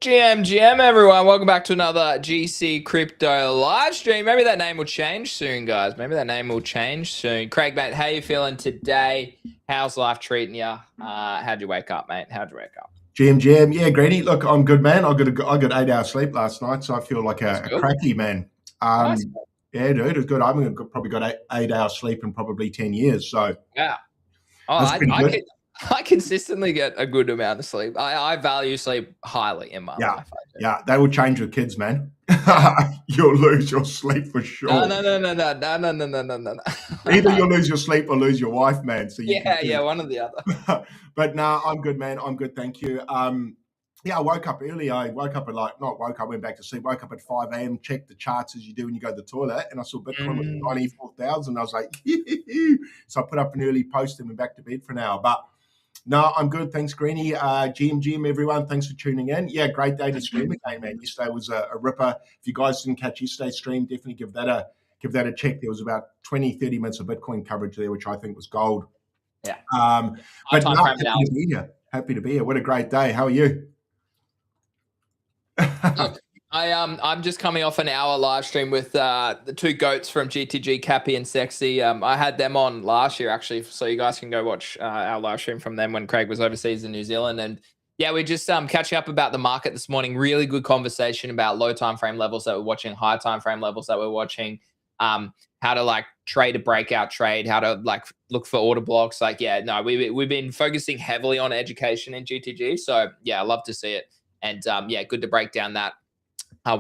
GM, everyone. Welcome back to another GC Crypto live stream. Maybe that name will change soon, guys. Maybe that name will change soon. Craig, mate, how you feeling today? How's life treating you? How'd you wake up, mate? How'd you wake up? GM. Yeah, Greeny. Look, I'm good, man. I got 8 hours sleep last night, so I feel like a cracky man. Nice. Yeah, dude, it's good. I've probably got eight hours sleep in probably 10 years. So yeah. I consistently get a good amount of sleep. I value sleep highly in my life. Yeah, they will change with kids, man. You'll lose your sleep for sure. No. Either you'll lose your sleep or lose your wife, man. So one or the other. But no, I'm good, man. I'm good, thank you. I woke up early. I went back to sleep, woke up at 5 a.m., checked the charts as you do when you go to the toilet, and I saw Bitcoin was 94,000. I was like, so I put up an early post and went back to bed for an hour. But no, I'm good. Thanks, Greeny. GM, everyone. Thanks for tuning in. Yeah, great day to stream again, man. Yesterday was a ripper. If you guys didn't catch yesterday's stream, definitely give that a check. There was about 20, 30 minutes of Bitcoin coverage there, which I think was gold. Yeah. But no, happy to be here. What a great day. How are you? Look, I'm just coming off an hour live stream with the two goats from GTG, Cappy and Sexy. I had them on last year, actually, so you guys can go watch our live stream from them when Craig was overseas in New Zealand. And yeah, we're just catching up about the market this morning. Really good conversation about low time frame levels that we're watching, high time frame levels that we're watching, how to trade a breakout trade, how to look for order blocks. We've been focusing heavily on education in GTG. So yeah, I love to see it. And good to break down that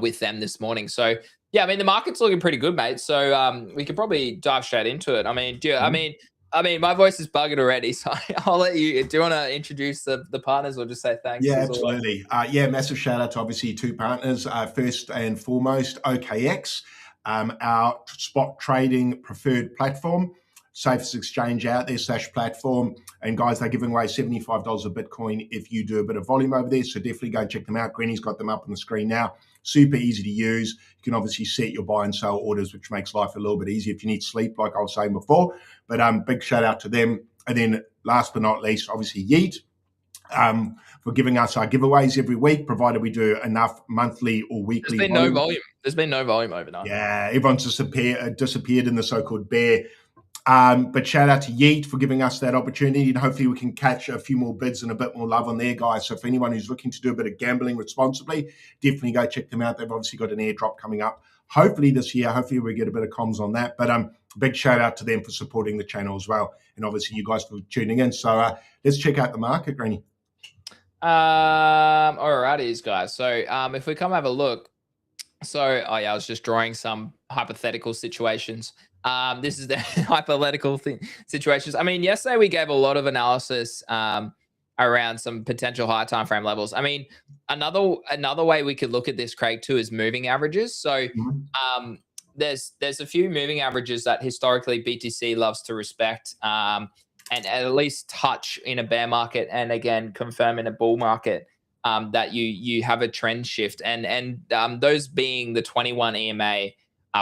with them this morning. So yeah, I mean, the market's looking pretty good, mate. So we could probably dive straight into it. I mean, my voice is bugging already, so I'll let you. Do you want to introduce the partners or just say thanks? Yeah, absolutely. Massive shout out to obviously two partners. First and foremost, OKX, our spot trading preferred platform. Safest exchange out there / platform. And guys, they're giving away $75 of Bitcoin if you do a bit of volume over there. So definitely go and check them out. Greeny's got them up on the screen now. Super easy to use. You can obviously set your buy and sell orders, which makes life a little bit easier if you need sleep, like I was saying before. But big shout out to them. And then last but not least, obviously Yeet, for giving us our giveaways every week, provided we do enough monthly or weekly. There's been no volume overnight. Yeah, everyone's disappeared in the so-called bear. But shout out to Yeet for giving us that opportunity, and hopefully we can catch a few more bids and a bit more love on there, guys. So for anyone who's looking to do a bit of gambling responsibly, definitely go check them out. They've obviously got an airdrop coming up, hopefully this year. Hopefully we get a bit of comms on that. But big shout out to them for supporting the channel as well, and obviously you guys for tuning in. So let's check out the market, Greeny. Alrighties, guys. So if we come have a look, I was just drawing some hypothetical situations. This is the hypothetical situations. I mean, yesterday we gave a lot of analysis around some potential high time frame levels. I mean, another way we could look at this, Craig, too, is moving averages. So there's a few moving averages that historically BTC loves to respect and at least touch in a bear market, and again confirm in a bull market that you have a trend shift, and those being the 21 EMA.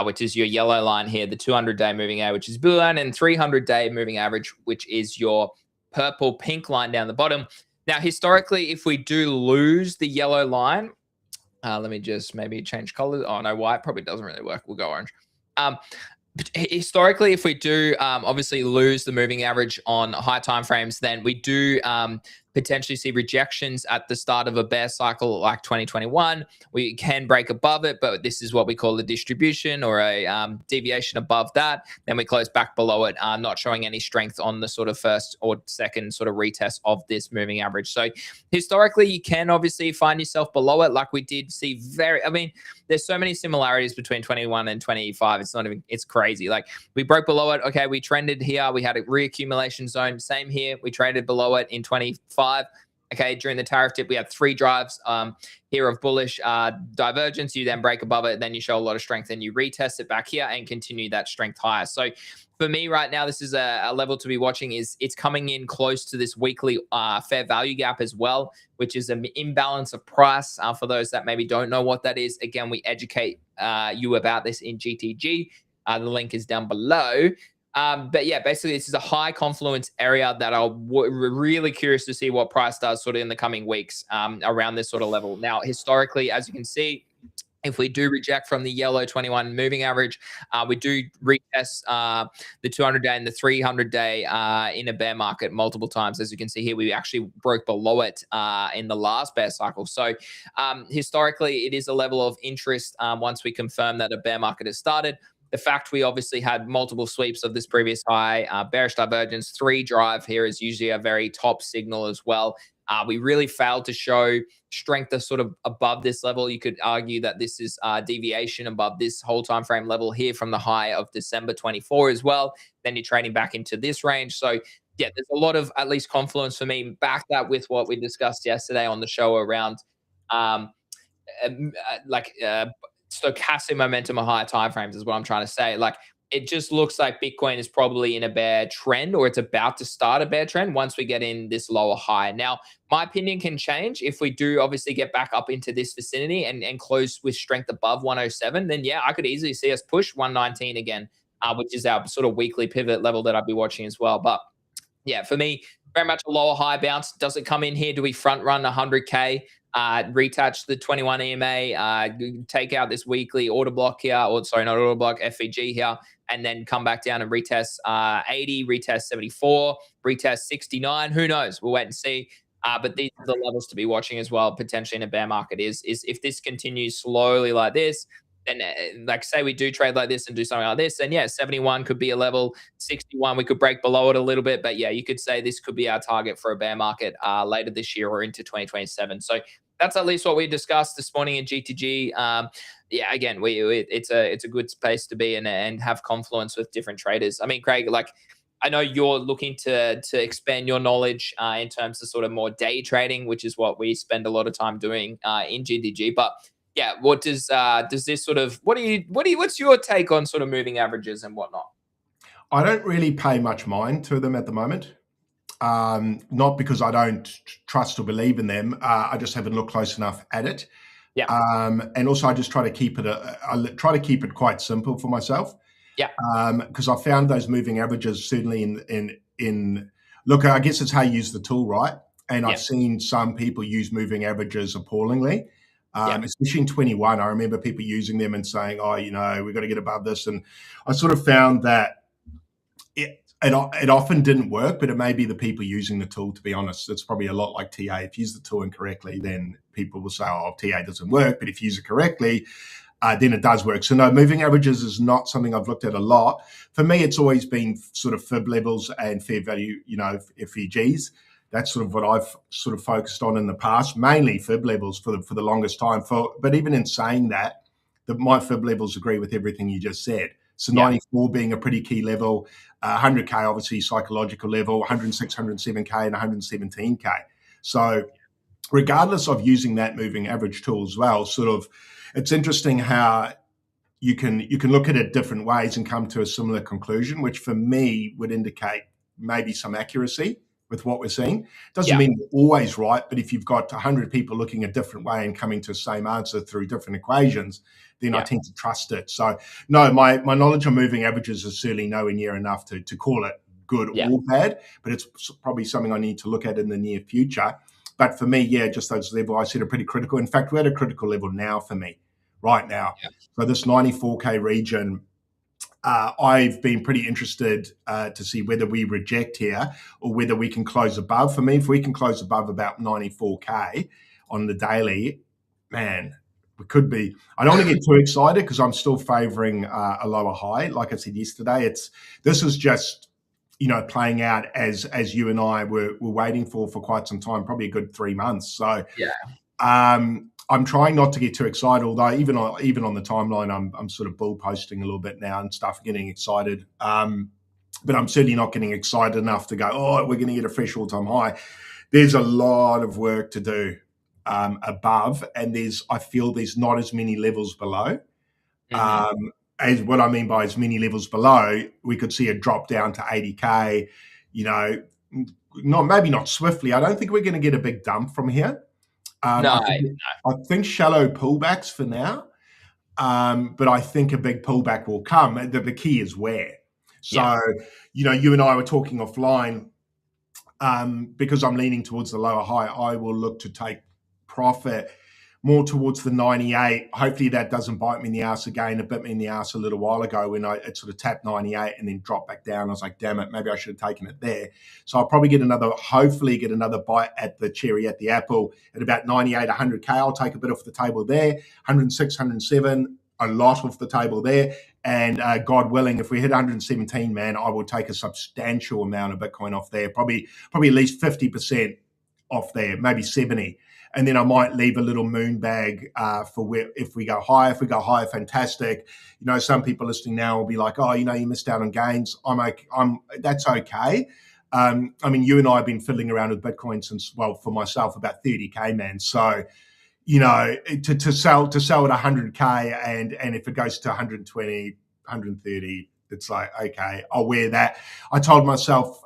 Which is your yellow line here, the 200-day moving average, which is blue line, and 300-day moving average, which is your purple pink line down the bottom. Now, historically, if we do lose the yellow line, let me just maybe change colors. Oh, no, white probably doesn't really work. We'll go orange. Historically, if we do obviously lose the moving average on high time frames, then we do potentially see rejections at the start of a bear cycle like 2021. We can break above it, but this is what we call a distribution or a deviation above that. Then we close back below it, not showing any strength on the sort of first or second sort of retest of this moving average. So historically, you can obviously find yourself below it, like we did see there's so many similarities between 21 and 25. It's crazy. Like we broke below it. Okay, we trended here. We had a reaccumulation zone. Same here. We traded below it in 25. Okay, during the tariff dip, we had 3 drives here of bullish divergence. You then break above it, then you show a lot of strength, and you retest it back here and continue that strength higher. So for me right now, this is a level to be watching. It's coming in close to this weekly fair value gap as well, which is an imbalance of price. For those that maybe don't know what that is, again, we educate you about this in GTG. The link is down below. But yeah, basically, this is a high confluence area that really curious to see what price does sort of in the coming weeks around this sort of level. Now, historically, as you can see, if we do reject from the yellow 21 moving average, we do retest the 200-day and the 300-day in a bear market multiple times. As you can see here, we actually broke below it in the last bear cycle. So historically, it is a level of interest once we confirm that a bear market has started. The fact we obviously had multiple sweeps of this previous high, bearish divergence, 3 drive here is usually a very top signal as well. We really failed to show strength is sort of above this level. You could argue that this is deviation above this whole time frame level here from the high of December 24 as well. Then you're trading back into this range. So yeah, there's a lot of at least confluence for me. Back that with what we discussed yesterday on the show around um, like stochastic momentum of higher time frames is what I'm trying to say. Like it just looks like Bitcoin is probably in a bear trend, or it's about to start a bear trend once we get in this lower high. Now, my opinion can change if we do obviously get back up into this vicinity and close with strength above 107. Then yeah, I could easily see us push 119 again, which is our sort of weekly pivot level that I'd be watching as well. But yeah, for me, very much a lower high bounce. Does it come in here? Do we front run 100K? Retouch the 21 EMA, take out this weekly order block here, or sorry, not order block, FVG here, and then come back down and retest 80, retest 74, retest 69. Who knows? We'll wait and see. But these are the levels to be watching as well, potentially in a bear market. Is if this continues slowly like this, then like say we do trade like this and do something like this, then yeah, 71 could be a level. 61 we could break below it a little bit, but yeah, you could say this could be our target for a bear market later this year or into 2027. So that's at least what we discussed this morning in GTG. Yeah, again, it's a good space to be in and have confluence with different traders. I mean, Craig, like I know you're looking to expand your knowledge in terms of sort of more day trading, which is what we spend a lot of time doing in GTG. But yeah, what does this sort of what's your take on sort of moving averages and whatnot? I don't really pay much mind to them at the moment. Not because I don't trust or believe in them. I just haven't looked close enough at it. Yeah. And also, I just try to keep it. I try to keep it quite simple for myself. Yeah. Because I found those moving averages certainly in look. I guess it's how you use the tool, right? And I've seen some people use moving averages appallingly. Especially in 21, I remember people using them and saying, "Oh, you know, we've got to get above this." And I sort of found that it often didn't work, but it may be the people using the tool, to be honest. It's probably a lot like TA. If you use the tool incorrectly, then people will say, oh, TA doesn't work. But if you use it correctly, then it does work. So no, moving averages is not something I've looked at a lot. For me, it's always been sort of fib levels and fair value, FEGs. That's sort of what I've sort of focused on in the past, mainly fib levels for the longest time. But even in saying that, my fib levels agree with everything you just said. So 94 being a pretty key level, 100K obviously psychological level, 106, 107K and 117K. So regardless of using that moving average tool as well, sort of it's interesting how you can look at it different ways and come to a similar conclusion, which for me would indicate maybe some accuracy with what we're seeing. Doesn't mean we're always right, but if you've got 100 people looking a different way and coming to the same answer through different equations, then I tend to trust it. So no, my knowledge on moving averages is certainly nowhere near enough to call it good or bad, but it's probably something I need to look at in the near future. But for me, just those levels I said are pretty critical. In fact, we're at a critical level now for me, right now. So this 94K region, I've been pretty interested to see whether we reject here or whether we can close above. For me, if we can close above about 94K on the daily, man, we could be. I don't want to get too excited because I'm still favoring a lower high. Like I said yesterday, this is just playing out as you and I were waiting for quite some time, probably a good 3 months. So I'm trying not to get too excited, although even on the timeline, I'm sort of bull posting a little bit now and stuff, getting excited. But I'm certainly not getting excited enough to go, oh, we're going to get a fresh all-time high. There's a lot of work to do above, and I feel there's not as many levels below. As what I mean by as many levels below, we could see a drop down to 80K, maybe not swiftly. I don't think we're going to get a big dump from here. I think shallow pullbacks for now, but I think a big pullback will come. The key is where. Yeah. So, you and I were talking offline. Because I'm leaning towards the lower high, I will look to take profit more towards the 98. Hopefully that doesn't bite me in the ass again. It bit me in the ass a little while ago when it sort of tapped 98 and then dropped back down. I was like, damn it, maybe I should have taken it there. So I'll probably hopefully get another bite at the cherry, at the apple at about 98, 100K. I'll take a bit off the table there. 106, 107, a lot off the table there. And God willing, if we hit 117, man, I will take a substantial amount of Bitcoin off there, probably at least 50% off there, maybe 70. And then I might leave a little moon bag for where, if we go higher. If we go higher, fantastic. Some people listening now will be like, oh, you missed out on gains. That's okay. You and I have been fiddling around with Bitcoin since, well, for myself, about 30K, man. So, to sell at 100K and if it goes to 120, 130, it's like, okay, I'll wear that. I told myself,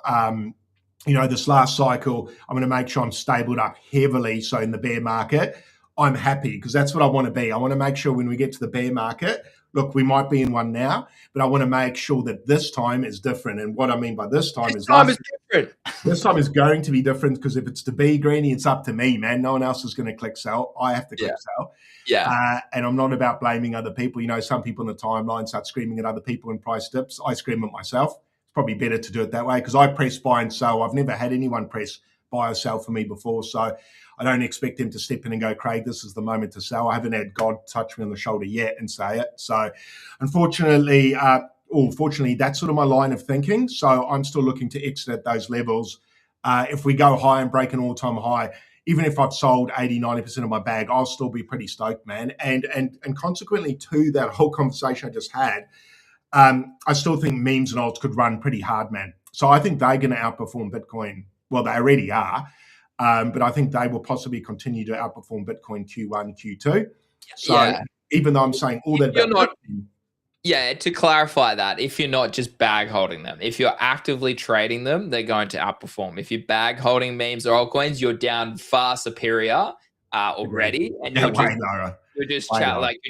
this last cycle, I'm going to make sure I'm stabled up heavily. So in the bear market, I'm happy because that's what I want to be. I want to make sure when we get to the bear market, look, we might be in one now, but I want to make sure that this time is different. And what I mean by this time is different. This time is going to be different because if it's to be greeny, it's up to me, man. No one else is going to click sell. I have to click sell. Yeah. And I'm not about blaming other people. Some people in the timeline start screaming at other people when price dips. I scream at myself. It's probably better to do it that way because I press buy and sell. I've never had anyone press buy or sell for me before. So I don't expect them to step in and go, Craig, this is the moment to sell. I haven't had God touch me on the shoulder yet and say it. So unfortunately, fortunately, that's sort of my line of thinking. So I'm still looking to exit at those levels. If we go high and break an all-time high, even if I've sold 80, 90% of my bag, I'll still be pretty stoked, man. And consequently to that whole conversation I just had, I still think memes and alts could run pretty hard, man. So I think they're going to outperform Bitcoin. Well, they already are. But I think they will possibly continue to outperform Bitcoin Q1, Q2. So even though I'm saying all that about Bitcoin, to clarify that, if you're not just bag holding them, if you're actively trading them, they're going to outperform. If you're bag holding memes or altcoins, you're down far superior already, and you're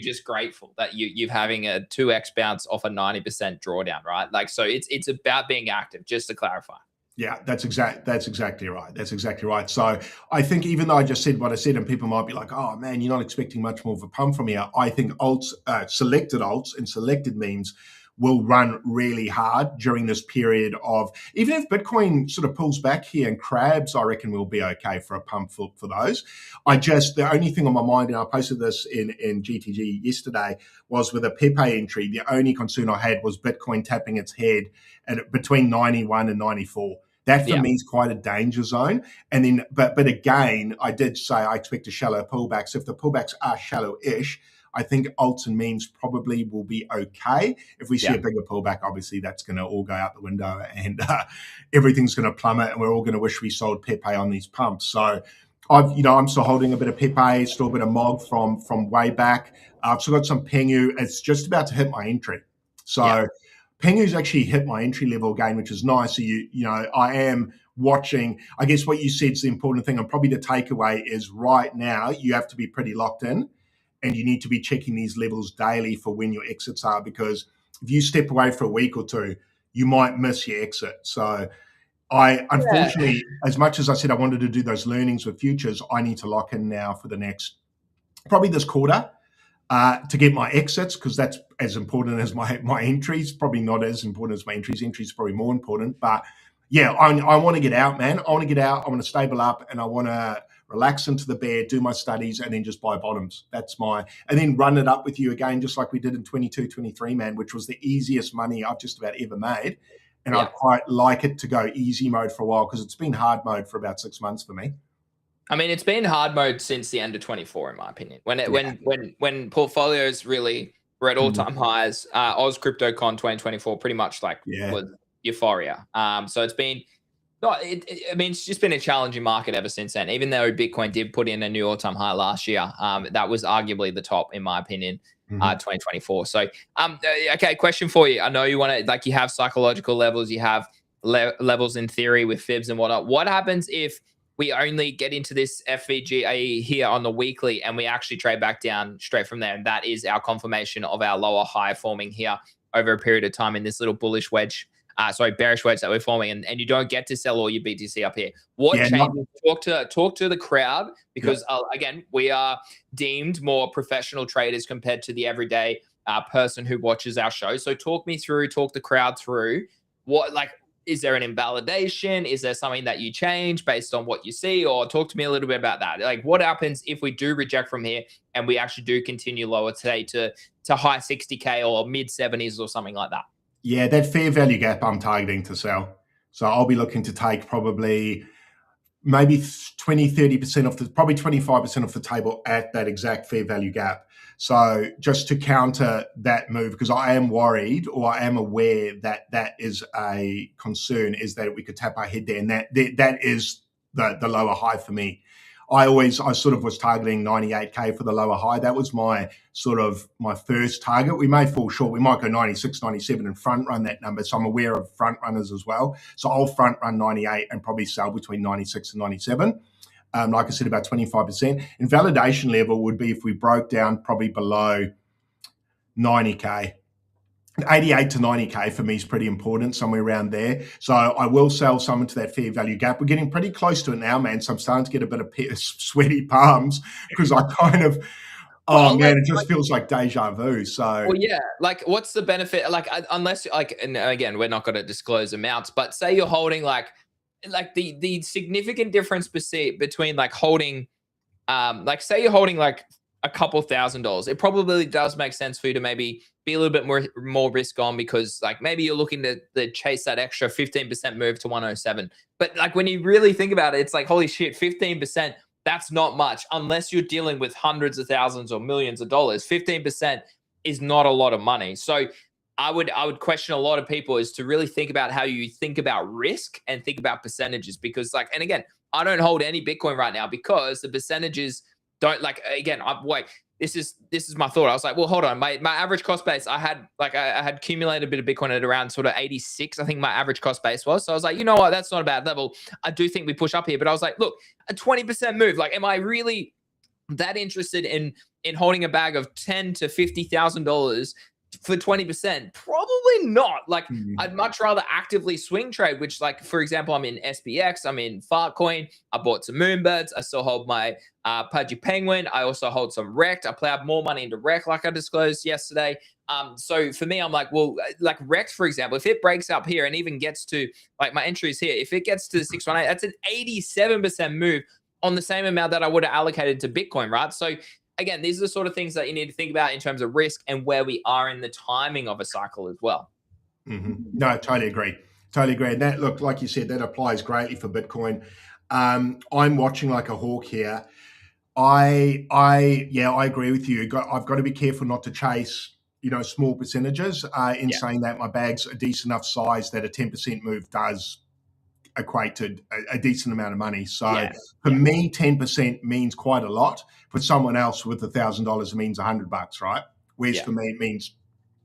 just grateful that you're having a 2x bounce off a 90% drawdown, right? Like, so it's about being active. Just to clarify. Yeah, that's exactly right. That's exactly right. So I think even though I just said what I said, and people might be like, "Oh man, you're not expecting much more of a pump from here." I think selected alts and selected memes will run really hard during this period of, even if Bitcoin sort of pulls back here and crabs, I reckon we'll be okay for a pump for those. The only thing on my mind, and I posted this in GTG yesterday, was with a Pepe entry. The only concern I had was Bitcoin tapping its head at between 91 and 94. That for me is quite a danger zone. And then, but again, I did say I expect a shallow pullback. So if the pullbacks are shallow-ish, I think alts and memes probably will be okay. If we see a bigger pullback, obviously that's going to all go out the window and everything's going to plummet, and we're all going to wish we sold Pepe on these pumps. So I'm still holding a bit of Pepe, still a bit of MOG from way back. I've still got some Pengu. It's just about to hit my entry. So Pengu's actually hit my entry level again, which is nice. So I am watching. I guess what you said is the important thing, and probably the takeaway is right now you have to be pretty locked in, and you need to be checking these levels daily for when your exits are, because if you step away for a week or two, you might miss your exit. So unfortunately, as much as I said I wanted to do those learnings with futures, I need to lock in now for the next, probably this quarter, to get my exits, because that's as important as my entries. Probably not as important as my entries. Entries probably more important. But yeah, I want to get out, man. I want to get out. I want to stable up, and I want to relax into the bear, do my studies, and then just buy bottoms. And then run it up with you again, just like we did in 22, 23, man, which was the easiest money I've just about ever made. And I'd quite like it to go easy mode for a while, because it's been hard mode for about 6 months for me. I mean, it's been hard mode since the end of 24, in my opinion. When portfolios really were at all-time highs, Oz CryptoCon 2024 pretty much was euphoria. So it's been it's just been a challenging market ever since then. Even though Bitcoin did put in a new all-time high last year, that was arguably the top, in my opinion, 2024. So, okay, question for you. I know you want to, you have psychological levels, you have levels in theory with fibs and whatnot. What happens if we only get into this FVGA here on the weekly and we actually trade back down straight from there? And that is our confirmation of our lower high forming here over a period of time in this little bullish wedge bearish wedge that we're forming, and you don't get to sell all your BTC up here. What Yeah, changes? Talk to the crowd, because again, we are deemed more professional traders compared to the everyday person who watches our show. So talk the crowd through what, like, is there an invalidation? Is there something that you change based on what you see? Or talk to me a little bit about that. Like, what happens if we do reject from here and we actually do continue lower today to high 60K or mid 70s or something like that? Yeah, that fair value gap I'm targeting to sell. So I'll be looking to take probably maybe 20, 30% of the, probably 25% of the table at that exact fair value gap. So just to counter that move, because I am worried, or I am aware that that is a concern, is that we could tap our head there. And that is the lower high for me. I sort of was targeting 98K for the lower high. That was my first target. We may fall short. We might go 96, 97 and front run that number. So I'm aware of front runners as well. So I'll front run 98 and probably sell between 96 and 97. Like I said, about 25%. And validation level would be if we broke down probably below 90K. 88 to 90K for me is pretty important, somewhere around there. So I will sell some into that fair value gap. We're getting pretty close to it now, man. So I'm starting to get a bit of sweaty palms, because I kind of, it just feels like deja vu. So, well, yeah, like, what's the benefit? Like, unless, like, and again, we're not going to disclose amounts, but say you're holding like the significant difference between like holding, like, say you're holding like a couple $1,000, it probably does make sense for you to maybe be a little bit more risk on, because like maybe you're looking to chase that extra 15% move to 107. But like, when you really think about it, it's like, holy shit, 15%, that's not much unless you're dealing with hundreds of thousands or millions of dollars. 15% is not a lot of money. So I would question a lot of people is to really think about how you think about risk and think about percentages, because like, and again, I don't hold any Bitcoin right now because the percentages don't, like, again, this is my thought. I was like, well, hold on, my average cost base, I had accumulated a bit of Bitcoin at around sort of 86, I think my average cost base was. So I was like, you know what, that's not a bad level. I do think we push up here, but I was like, look, a 20% move, like, am I really that interested in holding a bag of $10,000 to $50,000 for 20%? Probably not. Like, I'd much rather actively swing trade, which, like, for example, I'm in SBX, I'm in Fartcoin, I bought some Moonbirds, I still hold my Pudgy Penguin, I also hold some Rect, I plowed more money into Rect, like I disclosed yesterday. So for me, I'm like, well, like Rect, for example, if it breaks up here and even gets to, like, my entries here, if it gets to 618, that's an 87% move on the same amount that I would have allocated to Bitcoin, right? So again, these are the sort of things that you need to think about in terms of risk and where we are in the timing of a cycle as well. No, I totally agree. Totally agree. And that, look, like you said, that applies greatly for Bitcoin. I'm watching like a hawk here. I agree with you. I've got to be careful not to chase, small percentages. Saying that, my bag's a decent enough size that a 10% move does equate to a decent amount of money. So for me, 10% means quite a lot. For someone else with $1,000, it means $100, right? Whereas for me, it means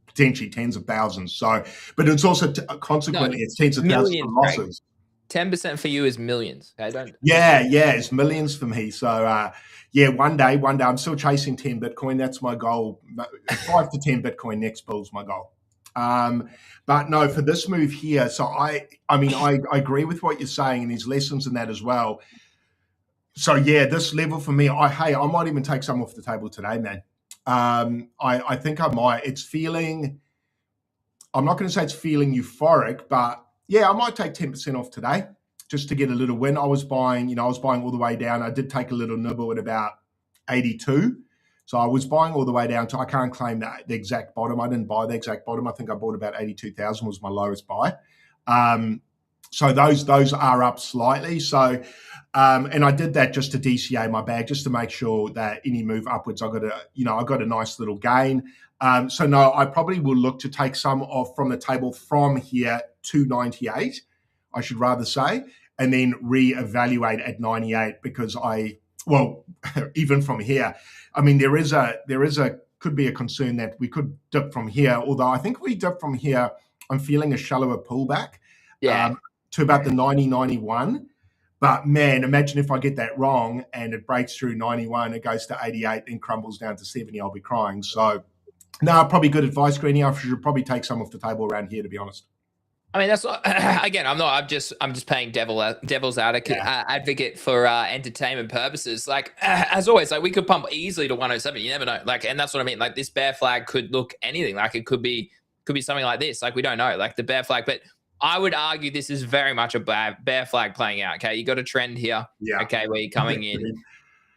potentially tens of thousands. So, but it's also consequently, it's tens of thousands of losses. 10% for you is millions. Okay, it's millions for me. So, one day, I'm still chasing 10 Bitcoin. That's my goal. 5 to 10 Bitcoin next bull is my goal. But no, for this move here, so I agree with what you're saying, and there's lessons in that as well. So yeah, this level for me, I might even take some off the table today, man. I think I might. It's feeling, I'm not going to say it's feeling euphoric, but yeah, I might take 10% off today just to get a little win. I was buying all the way down. I did take a little nibble at about 82. So I was buying all the way down to, I can't claim that the exact bottom. I didn't buy the exact bottom. I think I bought about 82,000 was my lowest buy. So those are up slightly. So, and I did that just to DCA my bag, just to make sure that any move upwards, I got a nice little gain. So no, I probably will look to take some off from the table from here to 98, I should rather say, and then reevaluate at 98 because even from here, I mean, there could be a concern that we could dip from here. Although I think if we dip from here, I'm feeling a shallower pullback to about the 90-91. But man, imagine if I get that wrong and it breaks through 91, it goes to 88, then crumbles down to 70, I'll be crying. So no, probably good advice, Greenie. I should probably take some off the table around here, to be honest. I mean, that's not, again. I'm just playing devil's advocate for entertainment purposes. Like as always, like we could pump easily to 107. You never know. Like, and that's what I mean. Like this bear flag could look anything. Like it could be something like this. Like we don't know. Like the bear flag, but I would argue this is very much a bear flag playing out. Okay, you got a trend here. Yeah. Okay, where you're coming in,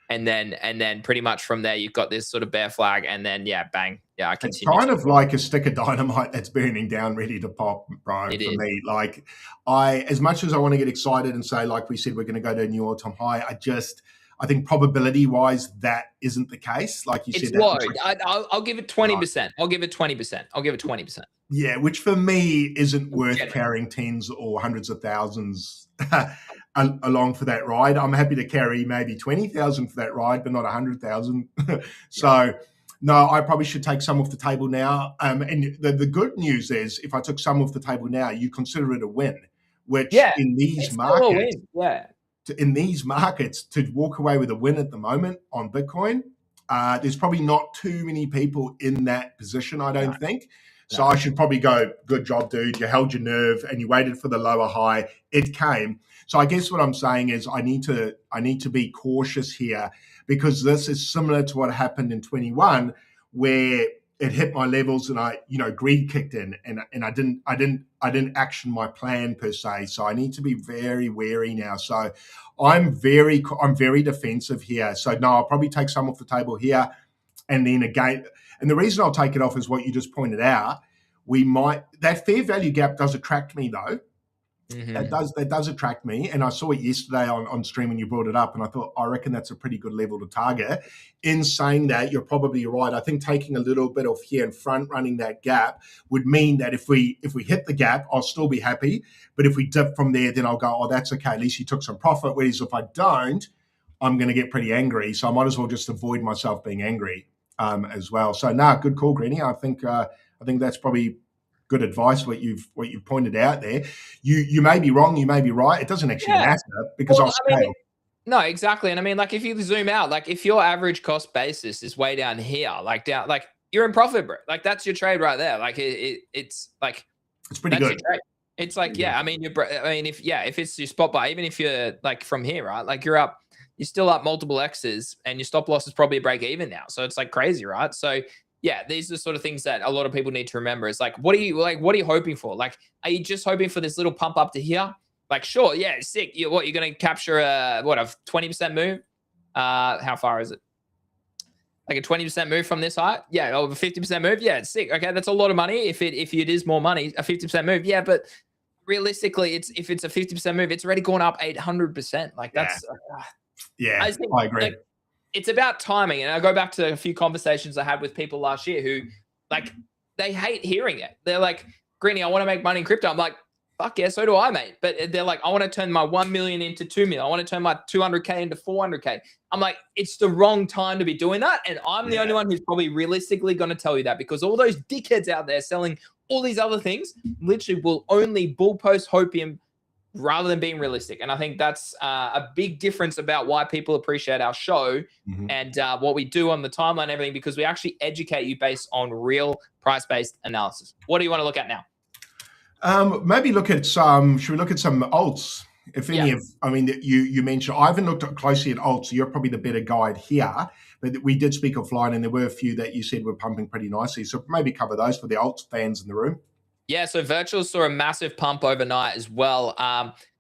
and then pretty much from there you've got this sort of bear flag, and then yeah, bang, yeah, I It's continue. kind of like a stick of dynamite that's burning down, ready to pop, bro. It For is. me, like as much as I want to get excited and say, like we said, we're going to go to a new all-time high. I think probability-wise, that isn't the case. Like you It's said, that low. looks like I'll give it 20%. I'll give it 20%. I'll give it 20%. yeah, which for me isn't worth Generous. carrying tens or hundreds of thousands along for that ride. I'm happy to carry maybe 20,000 for that ride, but not 100,000. So, no, I probably should take some off the table now. And the good news is, if I took some off the table now, you consider it a win, which Yeah, in these it's still a markets, win. Yeah. to walk away with a win at the moment on Bitcoin, there's probably not too many people in that position, I don't think. So No. I should probably go, good job, dude. You held your nerve and you waited for the lower high. It came. So I guess what I'm saying is I need to be cautious here, because this is similar to what happened in 21, where it hit my levels and greed kicked in, and I didn't action my plan per se. So I need to be very wary now. So I'm very defensive here. So no, I'll probably take some off the table here, and then again. And the reason I'll take it off is what you just pointed out. That fair value gap does attract me though. Mm-hmm. That does attract me. And I saw it yesterday on stream when you brought it up, and I thought, I reckon that's a pretty good level to target. In saying that, you're probably right. I think taking a little bit off here and front running that gap would mean that if we hit the gap, I'll still be happy. But if we dip from there, then I'll go, oh, that's okay. At least you took some profit. Whereas if I don't, I'm going to get pretty angry. So I might as well just avoid myself being angry as well. So good call, Greeny. I think that's probably good advice. What you've pointed out there. You may be wrong. You may be right. It doesn't actually matter, because I'll scale. No, exactly. And I mean, like if you zoom out, like if your average cost basis is way down here, like you're in profit, bro. Like that's your trade right there. Like it's like it's pretty good. It's like I mean, if it's your spot buy, even if you're like from here, right? Like you're still up multiple X's, and your stop loss is probably a break even now. So it's like crazy, right? So yeah, these are the sort of things that a lot of people need to remember. Is like, what are you hoping for? Like, are you just hoping for this little pump up to here? Like, sure, yeah, sick. You're going to capture a 20% move? How far is it? Like a 20% move from this height? Yeah, over 50% move? Yeah, it's sick. Okay, that's a lot of money. If it is more money, a 50% move, yeah, but realistically, if it's a 50% move, it's already gone up 800%. Like that's I agree. Like, it's about timing. And I go back to a few conversations I had with people last year who, like, they hate hearing it. They're like, Greeny, I want to make money in crypto. I'm like, fuck yeah, so do I, mate. But they're like, I want to turn my 1 million into 2 million. I want to turn my 200K into 400K. I'm like, it's the wrong time to be doing that. And I'm the only one who's probably realistically going to tell you that, because all those dickheads out there selling all these other things literally will only bull post hopium rather than being realistic. And I think that's a big difference about why people appreciate our show and what we do on the timeline and everything, because we actually educate you based on real price-based analysis. What do you want to look at now? Maybe should we look at some alts? If any you mentioned, I haven't looked closely at alts, so you're probably the better guide here. But we did speak offline, and there were a few that you said were pumping pretty nicely. So maybe cover those for the alts fans in the room. Yeah, so Virtual saw a massive pump overnight as well.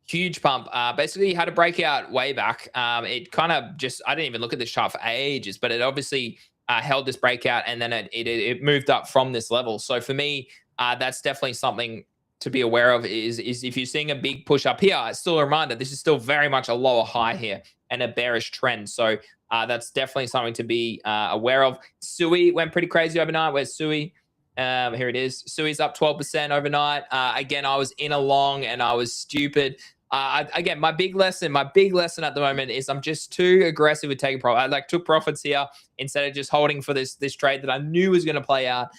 Huge pump. Basically, had a breakout way back. It kind of just, I didn't even look at this chart for ages, but it obviously held this breakout, and then it moved up from this level. So for me, that's definitely something to be aware of, is if you're seeing a big push up here, it's still a reminder, this is still very much a lower high here and a bearish trend. So that's definitely something to be aware of. Sui went pretty crazy overnight. Where's Sui? Here it is. Sui's up 12% overnight. Again, I was in a long and I was stupid. Again, my big lesson at the moment is I'm just too aggressive with taking profit. I took profits here instead of just holding for this trade that I knew was going to play out.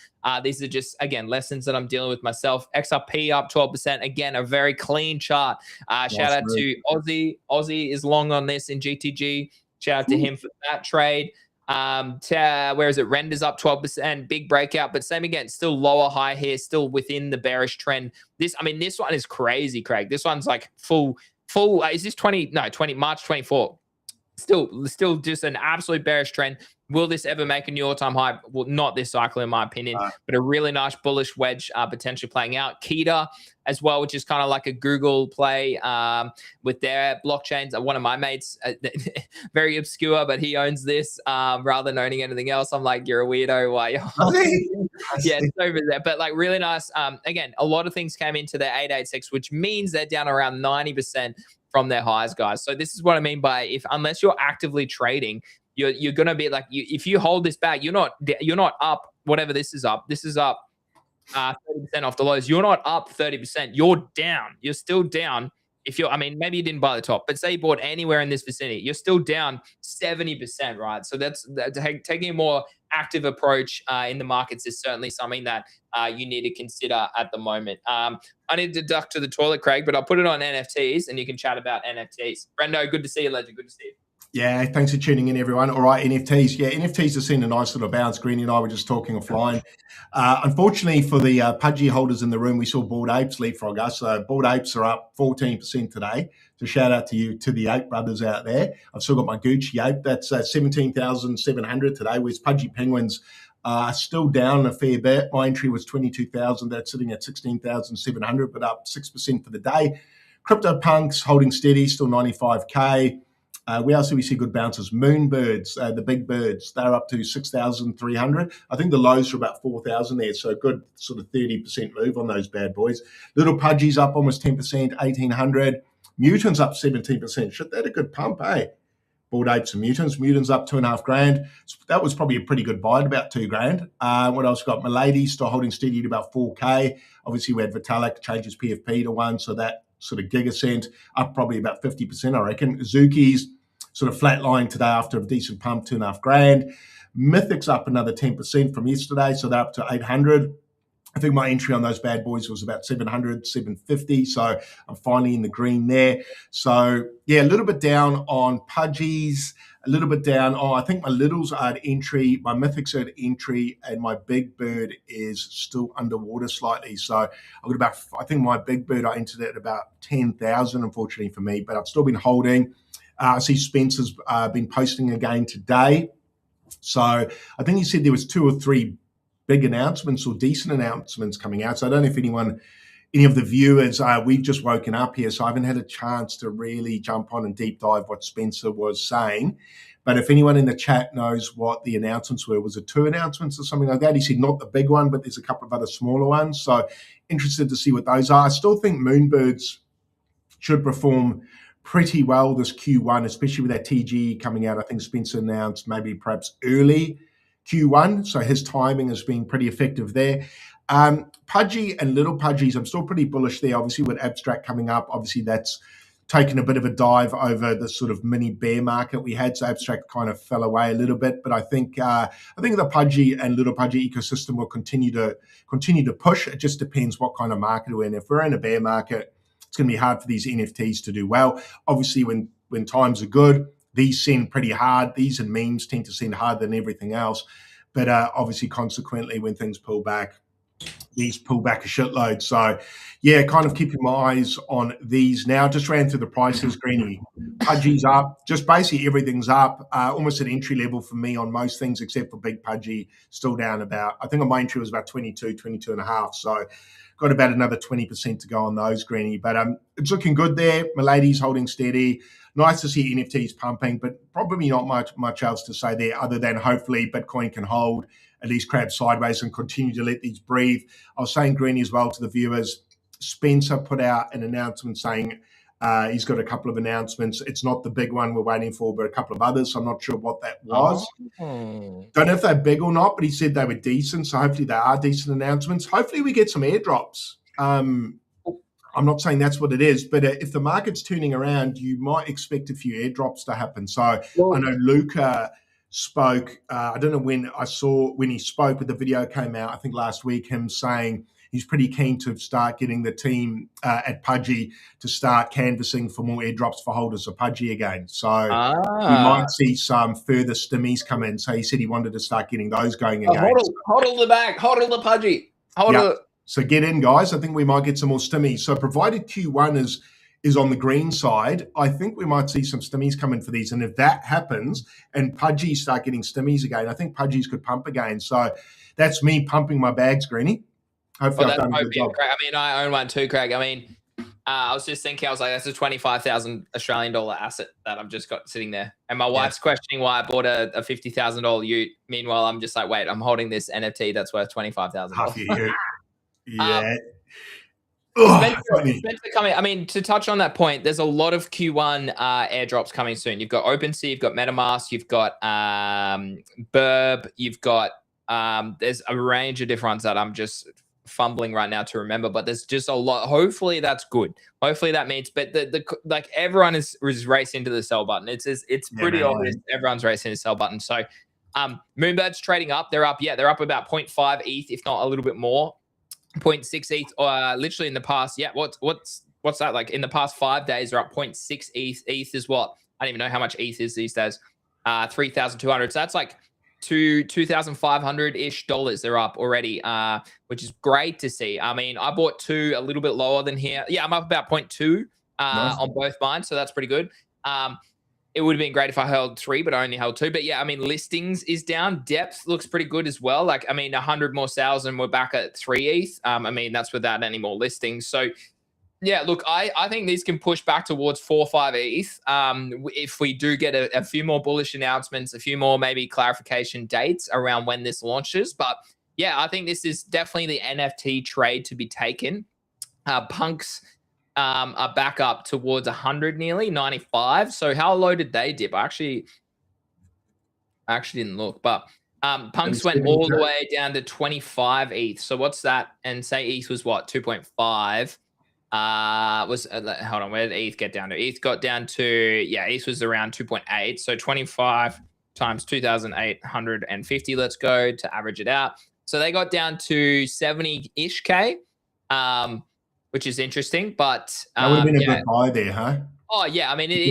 These are just, again, lessons that I'm dealing with myself. XRP up 12%. Again, a very clean chart. Shout out to Aussie. Aussie is long on this in GTG. Shout out to him for that trade. Where is it? Renders up 12%, big breakout, but same again, still lower high here, still within the bearish trend. This one is crazy, Craig. This one's like full. Is this 20? No, 20 March 24. Still just an absolute bearish trend. Will this ever make a new all-time high? Well, not this cycle, in my opinion, but a really nice bullish wedge potentially playing out. Kita as well, which is kind of like a Google play with their blockchains. One of my mates, very obscure, but he owns this rather than owning anything else. I'm like, you're a weirdo. Why? Yeah, it's over there. But like really nice. Again, a lot of things came into their 886, which means they're down around 90% from their highs, guys. So this is what I mean by unless you're actively trading, you're gonna be like, if you hold this back, you're not up. Whatever this is up 30% off the lows. You're not up 30%. You're down. You're still down. Maybe you didn't buy the top, but say you bought anywhere in this vicinity, you're still down 70%, right? So that's taking a more active approach in the markets is certainly something that you need to consider at the moment. I need to duck to the toilet, Craig, but I'll put it on NFTs and you can chat about NFTs. Brendo, good to see you, legend. Good to see you. Yeah, thanks for tuning in, everyone. All right, NFTs. Yeah, NFTs have seen a nice little bounce. Greeny and I were just talking offline. Unfortunately for the Pudgy holders in the room, we saw Bored Apes leapfrog us. So Bored Apes are up 14% today. So shout out to you, to the ape brothers out there. I've still got my Gucci ape. That's 17,700 today, whereas Pudgy Penguins are still down a fair bit. My entry was 22,000. That's sitting at 16,700, but up 6% for the day. CryptoPunks holding steady, still 95K. Where else do we see good bounces? Moonbirds, the big birds, they're up to 6,300. I think the lows are about 4,000 there, so a good sort of 30% move on those bad boys. Little Pudgy's up almost 10%, 1,800. Mutants up 17%. Shit, that a good pump, eh? Bored Apes and Mutants. Mutants up 2.5 grand. So that was probably a pretty good buy at about 2 grand. What else got? Milady still holding steady at about 4K. Obviously, we had Vitalik change his PFP to 1, so that sort of gigacent up probably about 50%, I reckon. Zuki's sort of flatlined today after a decent pump, 2.5 grand. Mythic's up another 10% from yesterday, so they're up to 800. I think my entry on those bad boys was about 700, 750, so I'm finally in the green there. So, yeah, a little bit down on Pudgies, a little bit down on, I think my Littles are at entry, my Mythics are at entry, and my Big Bird is still underwater slightly. So I've got about, I think my Big Bird, I entered at about 10,000, unfortunately for me, but I've still been holding. I see Spencer's been posting again today. So I think he said there was 2 or 3 big announcements or decent announcements coming out. So I don't know if any of the viewers, we've just woken up here, so I haven't had a chance to really jump on and deep dive what Spencer was saying. But if anyone in the chat knows what the announcements were, was it 2 announcements or something like that? He said not the big one, but there's a couple of other smaller ones. So interested to see what those are. I still think Moonbirds should perform pretty well this Q1, especially with that TG coming out. I think Spencer announced maybe perhaps early Q1, so his timing has been pretty effective there. Pudgy and Little Pudgies, I'm still pretty bullish there. Obviously, with Abstract coming up, obviously that's taken a bit of a dive over the sort of mini bear market we had. So Abstract kind of fell away a little bit, but I think the Pudgy and Little Pudgy ecosystem will continue to push. It just depends what kind of market we're in. If we're in a bear market, it's going to be hard for these NFTs to do well. Obviously, when times are good, these send pretty hard. These and memes tend to send harder than everything else. But obviously, consequently, when things pull back, these pull back a shitload. So, yeah, kind of keeping my eyes on these now. Just ran through the prices, Greeny. Pudgy's up. Just basically everything's up. Almost at entry level for me on most things except for Big Pudgy. Still down about, I think on my entry was about 22 and a half. So, got about another 20% to go on those, Greeny. But it's looking good there. Milady's holding steady. Nice to see NFTs pumping, but probably not much else to say there other than hopefully Bitcoin can hold, at least crab sideways and continue to let these breathe. I was saying, Greeny, as well to the viewers, Spencer put out an announcement saying he's got a couple of announcements. It's not the big one we're waiting for, but a couple of others. So I'm not sure what that was. Don't know if they're big or not, but he said they were decent. So hopefully they are decent announcements. Hopefully we get some airdrops. I'm not saying that's what it is, but if the market's turning around, you might expect a few airdrops to happen. So I know Luca spoke, I don't know when he spoke, but the video came out, I think last week, him saying he's pretty keen to start getting the team at Pudgy to start canvassing for more airdrops for holders of Pudgy again. So we might see some further stimmies come in. So he said he wanted to start getting those going again. Hodl the bag, hodl the Pudgy, hodl it. So get in, guys. I think we might get some more stimmies. So provided Q1 is on the green side, I think we might see some stimmies come in for these. And if that happens and Pudgies start getting stimmies again, I think Pudgies could pump again. So that's me pumping my bags, Greenie. Hopefully I've done a good job. I mean, I own one too, Craig. I mean, I was just thinking, I was like, that's a 25,000 Australian dollar asset that I've just got sitting there. And my wife's questioning why I bought a $50,000 ute. Meanwhile, I'm just like, wait, I'm holding this NFT that's worth $25,000. Half your ute. Yeah. Spencer coming. I mean, to touch on that point, there's a lot of Q1 airdrops coming soon. You've got OpenSea, you've got MetaMask, you've got Burb, you've got there's a range of different ones that I'm just fumbling right now to remember, but there's just a lot. Hopefully that's good. Hopefully that means, but the like everyone is racing to the sell button. It's pretty obvious everyone's racing to the sell button. So Moonbird's trading up. They're up. Yeah, they're up about 0.5 ETH, if not a little bit more. 0.6 ETH, literally in the past. Yeah, what's that like? In the past 5 days, they're up 0.6 ETH. ETH is what? I don't even know how much ETH is these days. 3,200. So that's like $2,500-ish dollars. They're up already, which is great to see. I mean, I bought two a little bit lower than here. Yeah, I'm up about 0.2 on both mine, so that's pretty good. It would have been great if I held 3, but I only held 2. But yeah, I mean, listings is down. Depth looks pretty good as well. Like, I mean, 100 more sales and we're back at 3 ETH. I mean, that's without any more listings. So yeah, look, I think these can push back towards 4 or 5 ETH. If we do get a few more bullish announcements, a few more maybe clarification dates around when this launches. But yeah, I think this is definitely the NFT trade to be taken. Punks are back up towards 100 nearly, 95. So how low did they dip? I actually didn't look, but Punks went all the way down to 25 ETH. So what's that? And say ETH was what, 2.5? Hold on, where did ETH get down to? ETH got down to, yeah, ETH was around 2.8. So 25 times 2,850, let's go to average it out. So they got down to 70-ish K, which is interesting, but that would have been a good buy there, huh? Oh yeah, I mean, if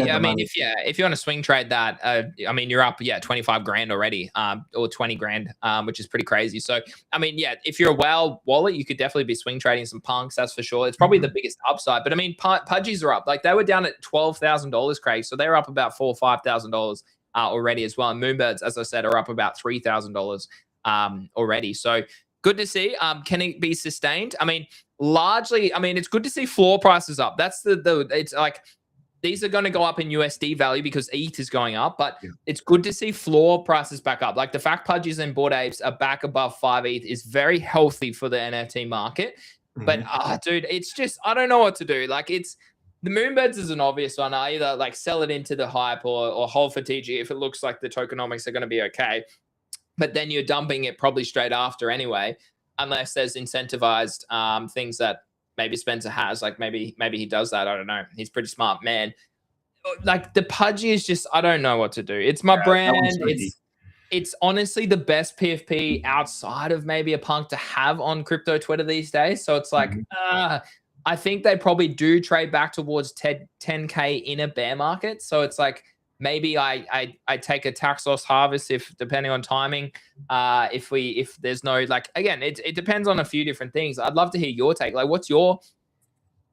you want to swing trade that, I mean, you're up 25 grand already, or 20 grand, which is pretty crazy. So I mean, yeah, if you're a whale wallet, you could definitely be swing trading some punks. That's for sure. It's probably the biggest upside. But I mean, Pudgies are up. Like they were down at $12,000, Craig. So they're up about $4,000 or $5,000 already as well. And Moonbirds, as I said, are up about $3,000 already. So good to see. Can it be sustained? I mean, largely, I mean, it's good to see floor prices up. That's it's like, these are going to go up in USD value because ETH is going up, but it's good to see floor prices back up. Like the fact Pudgies and Bored Apes are back above 5 ETH is very healthy for the NFT market. But dude, it's just, I don't know what to do. Like the Moonbirds is an obvious one. I either like sell it into the hype or hold for TG if it looks like the tokenomics are going to be okay. But then you're dumping it probably straight after anyway, unless there's incentivized things that maybe Spencer has, like maybe he does that. I don't know. He's a pretty smart man. Like the Pudgy is just, I don't know what to do. It's my brand. It's honestly the best PFP outside of maybe a punk to have on crypto Twitter these days. So it's like, I think they probably do trade back towards 10K in a bear market. So it's like, maybe I take a tax loss harvest if depending on timing. If there's no, like, again, it depends on a few different things. I'd love to hear your take. Like, what's your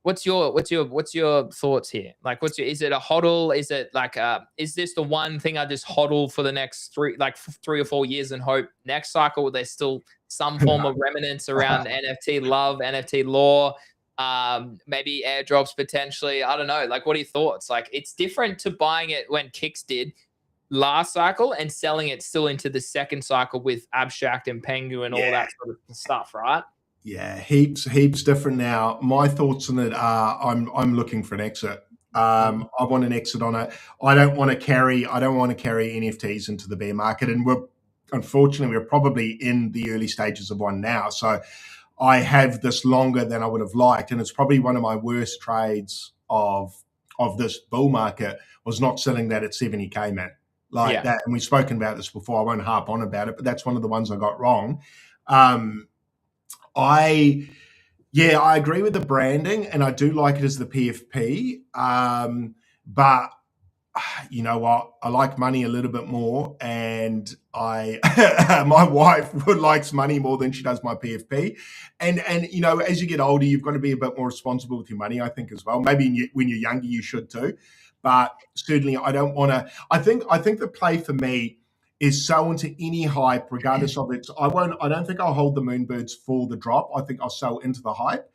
thoughts here? Like, is it a hodl? Is it like is this the one thing I just hodl for the next 3 or 4 years and hope next cycle there's still some form of remnants around NFT love, NFT lore? Maybe airdrops potentially. I don't know. Like, what are your thoughts? Like, it's different to buying it when Kicks did last cycle and selling it still into the second cycle with Abstract and Pengu and all that sort of stuff, right? Yeah, heaps different now. My thoughts on it are I'm looking for an exit. I want an exit on it. I don't want to carry NFTs into the bear market, and unfortunately we're probably in the early stages of one now. So I have this longer than I would have liked, and it's probably one of my worst trades of this bull market was not selling that at 70K, man. Like that, and we've spoken about this before. I won't harp on about it, but that's one of the ones I got wrong. I Yeah, I agree with the branding, and I do like it as the PFP. But you know what? I like money a little bit more, and I my wife likes money more than she does my PFP. And you know, as you get older, you've got to be a bit more responsible with your money, I think, as well. Maybe when you're younger, you should too, but certainly, I don't want to. I think the play for me is sell into any hype, regardless of it. I won't. I don't think I'll hold the Moonbirds for the drop. I think I'll sell into the hype.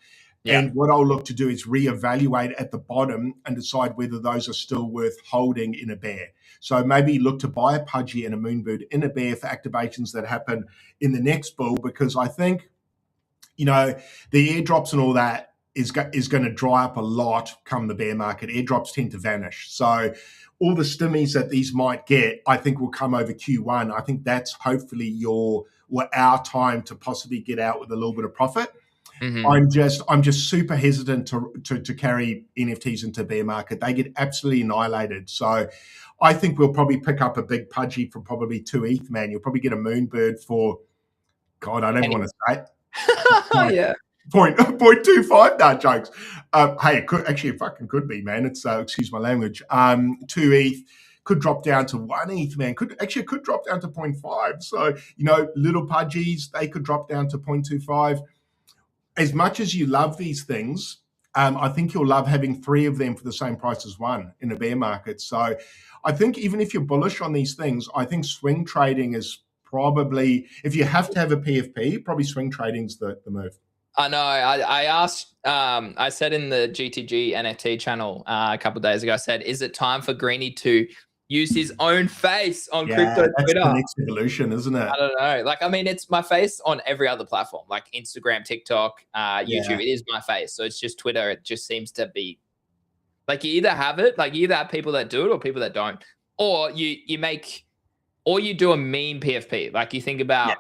Yeah. And what I'll look to do is reevaluate at the bottom and decide whether those are still worth holding in a bear. So maybe look to buy a Pudgy and a Moonbird in a bear for activations that happen in the next bull, because I think, you know, the airdrops and all that is going to dry up a lot come the bear market. Airdrops tend to vanish. So all the stimmies that these might get, I think, will come over Q1. I think that's hopefully our time to possibly get out with a little bit of profit. Mm-hmm. I'm just super hesitant to carry NFTs into bear market. They get absolutely annihilated. So I think we'll probably pick up a big Pudgy for probably 2 ETH, man. You'll probably get a Moonbird for, God, I don't even want to say it. Yeah. 0.25, no jokes. Hey, it fucking could be, man. It's excuse my language. 2 ETH could drop down to 1 ETH, man. Could drop down to 0.5. So, you know, little Pudgies, they could drop down to 0.25. As much as you love these things, I think you'll love having 3 of them for the same price as 1 in a bear market. So I think even if you're bullish on these things, I think swing trading is probably, if you have to have a PFP, probably swing trading's the move. I know. I asked, I said in the GTG NFT channel a couple of days ago, I said, is it time for Greeny to use his own face on crypto That's Twitter? the next evolution, isn't it? I don't know. Like, I mean, it's my face on every other platform, like Instagram, TikTok, YouTube. It is my face. So it's just Twitter. It just seems to be like you either have it, like you either have people that do it or people that don't, or you do a meme PFP. Like you think about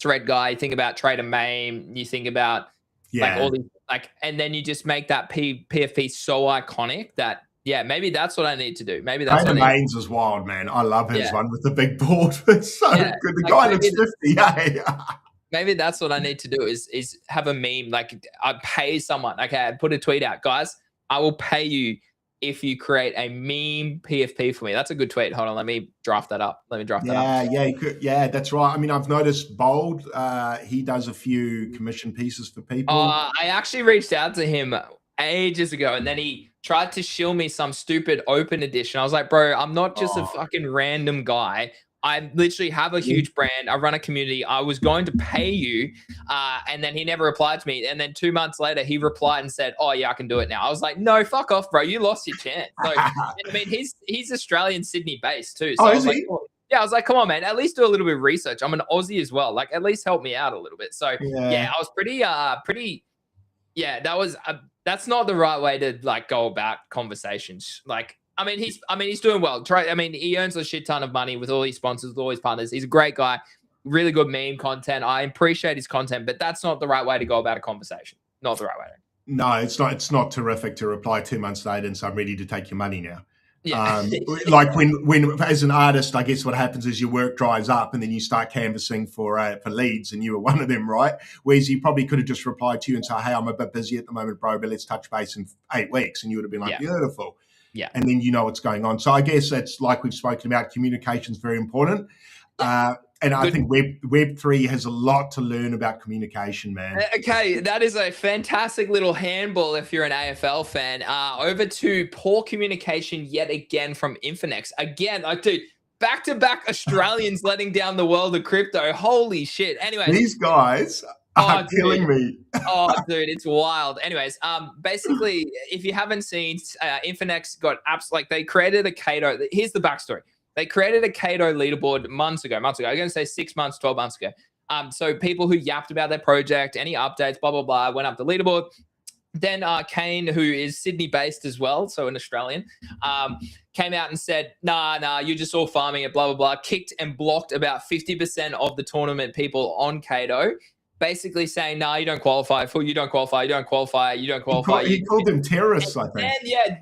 Thread Guy, you think about Trader Mame, you think about like all these, like, and then you just make that PFP so iconic that, yeah, maybe that's what I need to do. Maybe that's Trader Main's is wild, man. I love his one with the big board. It's so good. The like guy looks 50. Maybe that's what I need to do is have a meme. Like I pay someone. Okay, I put a tweet out, guys. I will pay you if you create a meme PFP for me. That's a good tweet. Hold on, let me draft that up. Yeah, that's right. I mean, I've noticed Bold, he does a few commission pieces for people. I actually reached out to him ages ago, and then he tried to shill me some stupid open edition. I was like, bro, I'm not just a fucking random guy. I literally have a huge brand. I run a community. I was going to pay you. And then he never replied to me. And then 2 months later, he replied and said, oh, yeah, I can do it now. I was like, no, fuck off, bro. You lost your chance. So, I mean, he's Australian, Sydney based too. So I was like, yeah, I was like, come on, man, at least do a little bit of research. I'm an Aussie as well. Like, at least help me out a little bit. So, yeah, I was that's not the right way to like go about conversations. Like, I mean, he's doing well. I mean, he earns a shit ton of money with all his sponsors, with all his partners. He's a great guy, really good meme content. I appreciate his content, but that's not the right way to go about a conversation. Not the right way. No, it's not. It's not terrific to reply 2 months later and say, I'm ready to take your money now. Yeah. Like when as an artist, I guess what happens is your work dries up and then you start canvassing for leads, and you were one of them, right? Whereas he probably could have just replied to you and said, hey, I'm a bit busy at the moment, bro, but let's touch base in 8 weeks. And you would have been like, beautiful. Yeah. And then you know what's going on. So I guess that's, like we've spoken about, communication is very important. And I think Web3 has a lot to learn about communication, man. Okay, that is a fantastic little handball if you're an AFL fan. Over to poor communication yet again from Infinex. Again, like, dude, back-to-back Australians letting down the world of crypto. Holy shit. Anyways. These guys are killing me. Oh, dude, it's wild. Anyways, basically, if you haven't seen, Infinex got apps, like they created a Cato. Here's the backstory. They created a Cato leaderboard months ago. I'm going to say 6 months, 12 months ago. So people who yapped about their project, any updates, blah, blah, blah, went up the leaderboard. Then Kane, who is Sydney-based as well, so an Australian, came out and said, nah, you're just all farming it, blah, blah, blah. Kicked and blocked about 50% of the tournament people on Cato, basically saying, nah, you don't qualify. You don't qualify. He called them terrorists, I think.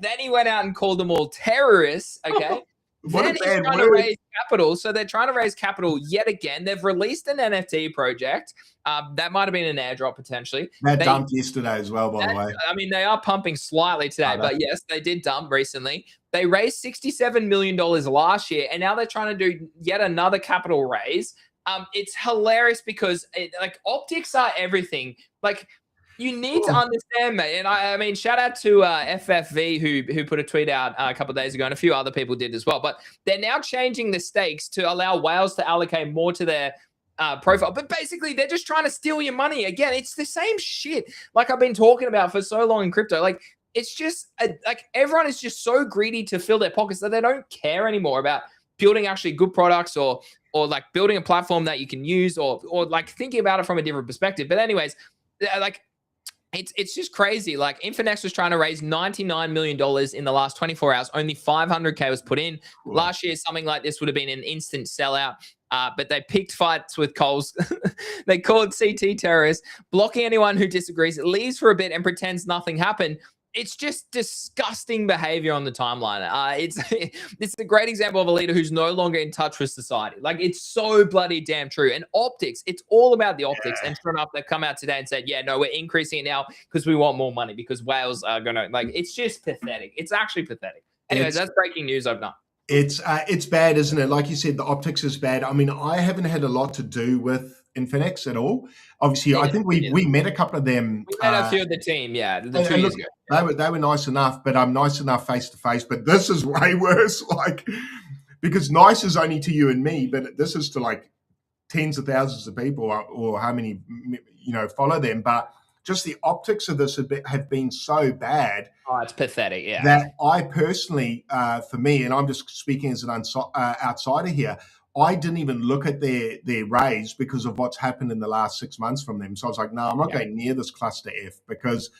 Then he went out and called them all terrorists, okay? What a Then he's bad trying to word. raise capital. So they're trying to raise capital yet again. They've released an NFT project. That might have been an airdrop potentially. That They dumped yesterday as well, by the way. I mean, they are pumping slightly today, but yes, they did dump recently. They raised $67 million last year, and now they're trying to do yet another capital raise. It's hilarious because like optics are everything. Like you need to understand, mate. And I mean, shout out to FFV who put a tweet out a couple of days ago, and a few other people did as well. But they're now changing the stakes to allow whales to allocate more to their profile. But basically, they're just trying to steal your money. Again, it's the same shit like I've been talking about for so long in crypto. Like it's just like everyone is just so greedy to fill their pockets that they don't care anymore about building actually good products or like building a platform that you can use or like thinking about it from a different perspective. But anyways, like it's just crazy. Like Infinex was trying to raise $99 million in the last 24 hours. Only 500K was put in. Cool. Last year, something like this would have been an instant sellout. But they picked fights with Coles. They called CT terrorists, blocking anyone who disagrees, leaves for a bit and pretends nothing happened. It's just disgusting behavior on the timeline. It's a great example of a leader who's no longer in touch with society. Like it's so bloody damn true. And optics, it's all about the optics. And sure enough, they've come out today and said, yeah, no, we're increasing it now because we want more money because whales are going to like, it's just pathetic. It's actually pathetic. Anyways, that's breaking news overnight. It's bad, isn't it? Like you said, the optics is bad. I mean, I haven't had a lot to do with Infinex at all. Obviously, I think we met a couple of them. We met a few of the team, the 2 years ago. They were nice enough, but I'm nice enough face to face. But this is way worse. Like because nice is only to you and me, but this is to like tens of thousands of people or how many follow them. But just the optics of this have been so bad. Oh, it's pathetic, yeah. That I personally, for me, and I'm just speaking as an outsider here, I didn't even look at their raise because of what's happened in the last 6 months from them. So I was like, no, I'm not going near this cluster F because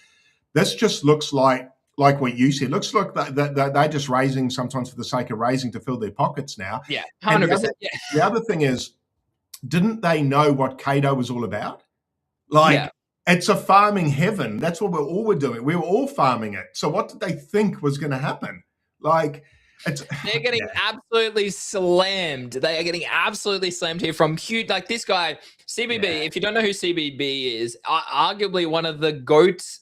this just looks like what you said. Looks like they're just raising sometimes for the sake of raising to fill their pockets now. Yeah, 100%. The other thing is, didn't they know what Cato was all about? Like, it's a farming heaven. That's what we're doing. We were all farming it. So what did they think was going to happen? Like, they're getting absolutely slammed. They are getting absolutely slammed here from huge, like this guy, CBB. Yeah. If you don't know who CBB is, arguably one of the GOATs.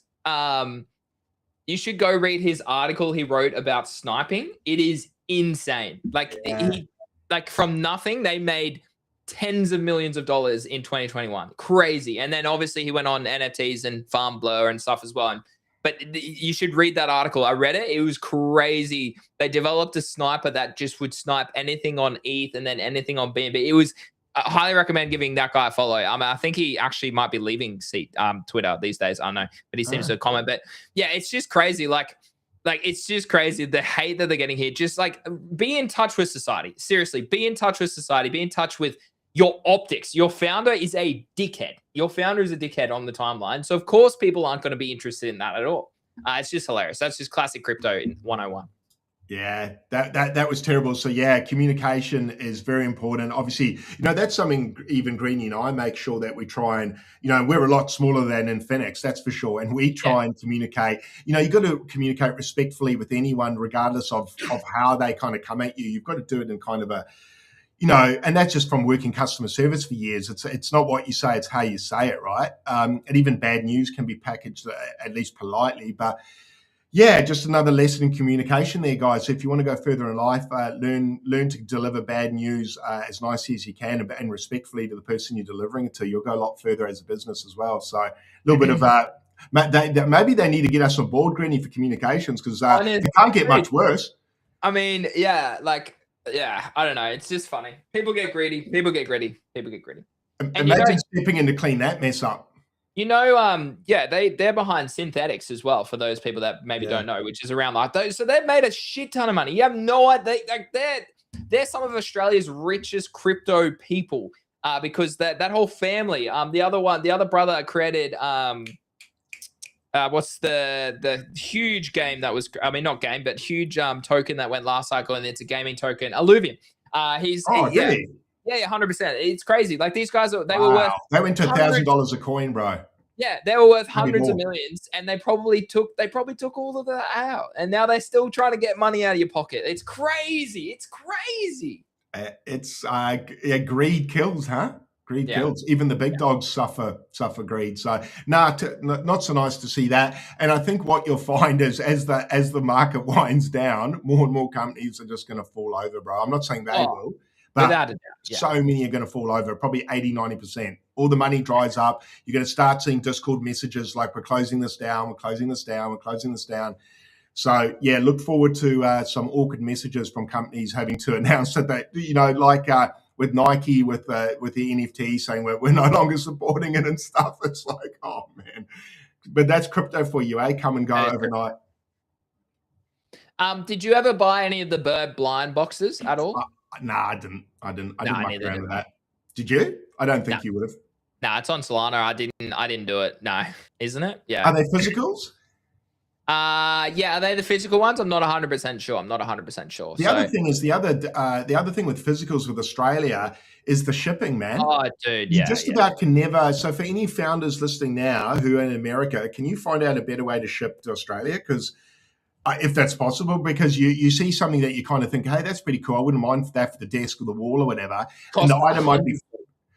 You should go read his article he wrote about sniping. It is insane. Like from nothing, they made tens of millions of dollars in 2021. Crazy. And then obviously he went on NFTs and Farm Blur and stuff as well. But you should read that article. I read it. It was crazy. They developed a sniper that just would snipe anything on ETH and then anything on BNB. It was I highly recommend giving that guy a follow. I think he actually might be leaving Twitter these days. I don't know, but he seems to comment. But yeah, it's just crazy. Like it's just crazy the hate that they're getting here. Just like be in touch with society. Seriously, be in touch with society. Be in touch with your optics. Your founder is a dickhead. Your founder is a dickhead on the timeline. So of course people aren't going to be interested in that at all. It's just hilarious. That's just classic crypto in 101. Yeah, that was terrible. So yeah, communication is very important. Obviously, that's something even Greeny and I make sure that we try and, we're a lot smaller than Infinex, that's for sure. And we try and communicate. You've got to communicate respectfully with anyone, regardless of how they kind of come at you. You've got to do it in kind of a, and that's just from working customer service for years. It's not what you say, it's how you say it, right? And even bad news can be packaged at least politely, but yeah, just another lesson in communication there, guys. So if you want to go further in life, learn to deliver bad news as nicely as you can and respectfully to the person you're delivering it to. You'll go a lot further as a business as well. So a little bit of maybe they need to get us on board, Greeny, for communications because it can't get much worse. I mean, I don't know. It's just funny. People get greedy. Imagine stepping in to clean that mess up. They're behind Synthetics as well, for those people that maybe don't know, which is around like those. So they've made a shit ton of money. You have no idea. They're some of Australia's richest crypto people because that whole family. The other brother created what's the huge game that was, not game, but huge token that went last cycle, and it's a gaming token, Alluvium. Did he? Yeah, 100%. It's crazy. Like these guys, they were worth. They went to $1,000 a coin, bro. Yeah, they were worth Maybe hundreds of more. millions, and they probably took all of that out, and now they're still trying to get money out of your pocket. It's crazy. It's crazy. It's yeah, greed kills, huh? Greed Yeah. kills. Even the big dogs suffer greed. So nah, not so nice to see that. And I think what you'll find is as the market winds down, more and more companies are just going to fall over, bro. I'm not saying they Oh, will, but without a doubt. Yeah. so many are going to fall over, probably 80, 90%. All the money dries up. You're going to start seeing Discord messages like, we're closing this down, we're closing this down, we're closing this down. So yeah, look forward to some awkward messages from companies having to announce that they, like with Nike with the NFT saying we're no longer supporting it and stuff. It's like, oh man, but that's crypto for you, eh? Come and go overnight. Did you ever buy any of the Bird blind boxes at all? Nah, I didn't. I didn't muck Neither around did with I. that. Did you? I don't No, think you would have. no, it's on Solana. I didn't do it. No, isn't it? Are Yeah. they physicals? Yeah. Are they the physical ones? I'm not 100% sure. I'm not 100% sure. The other thing is the other thing with physicals with Australia is the shipping, man. Oh, dude, You yeah, just yeah. about can never. So for any founders listening now who are in America, can you find out a better way to ship to Australia? Because if that's possible, because you see something that you kind of think, hey, that's pretty cool. I wouldn't mind that for the desk or the wall or whatever. And Cost the item might be,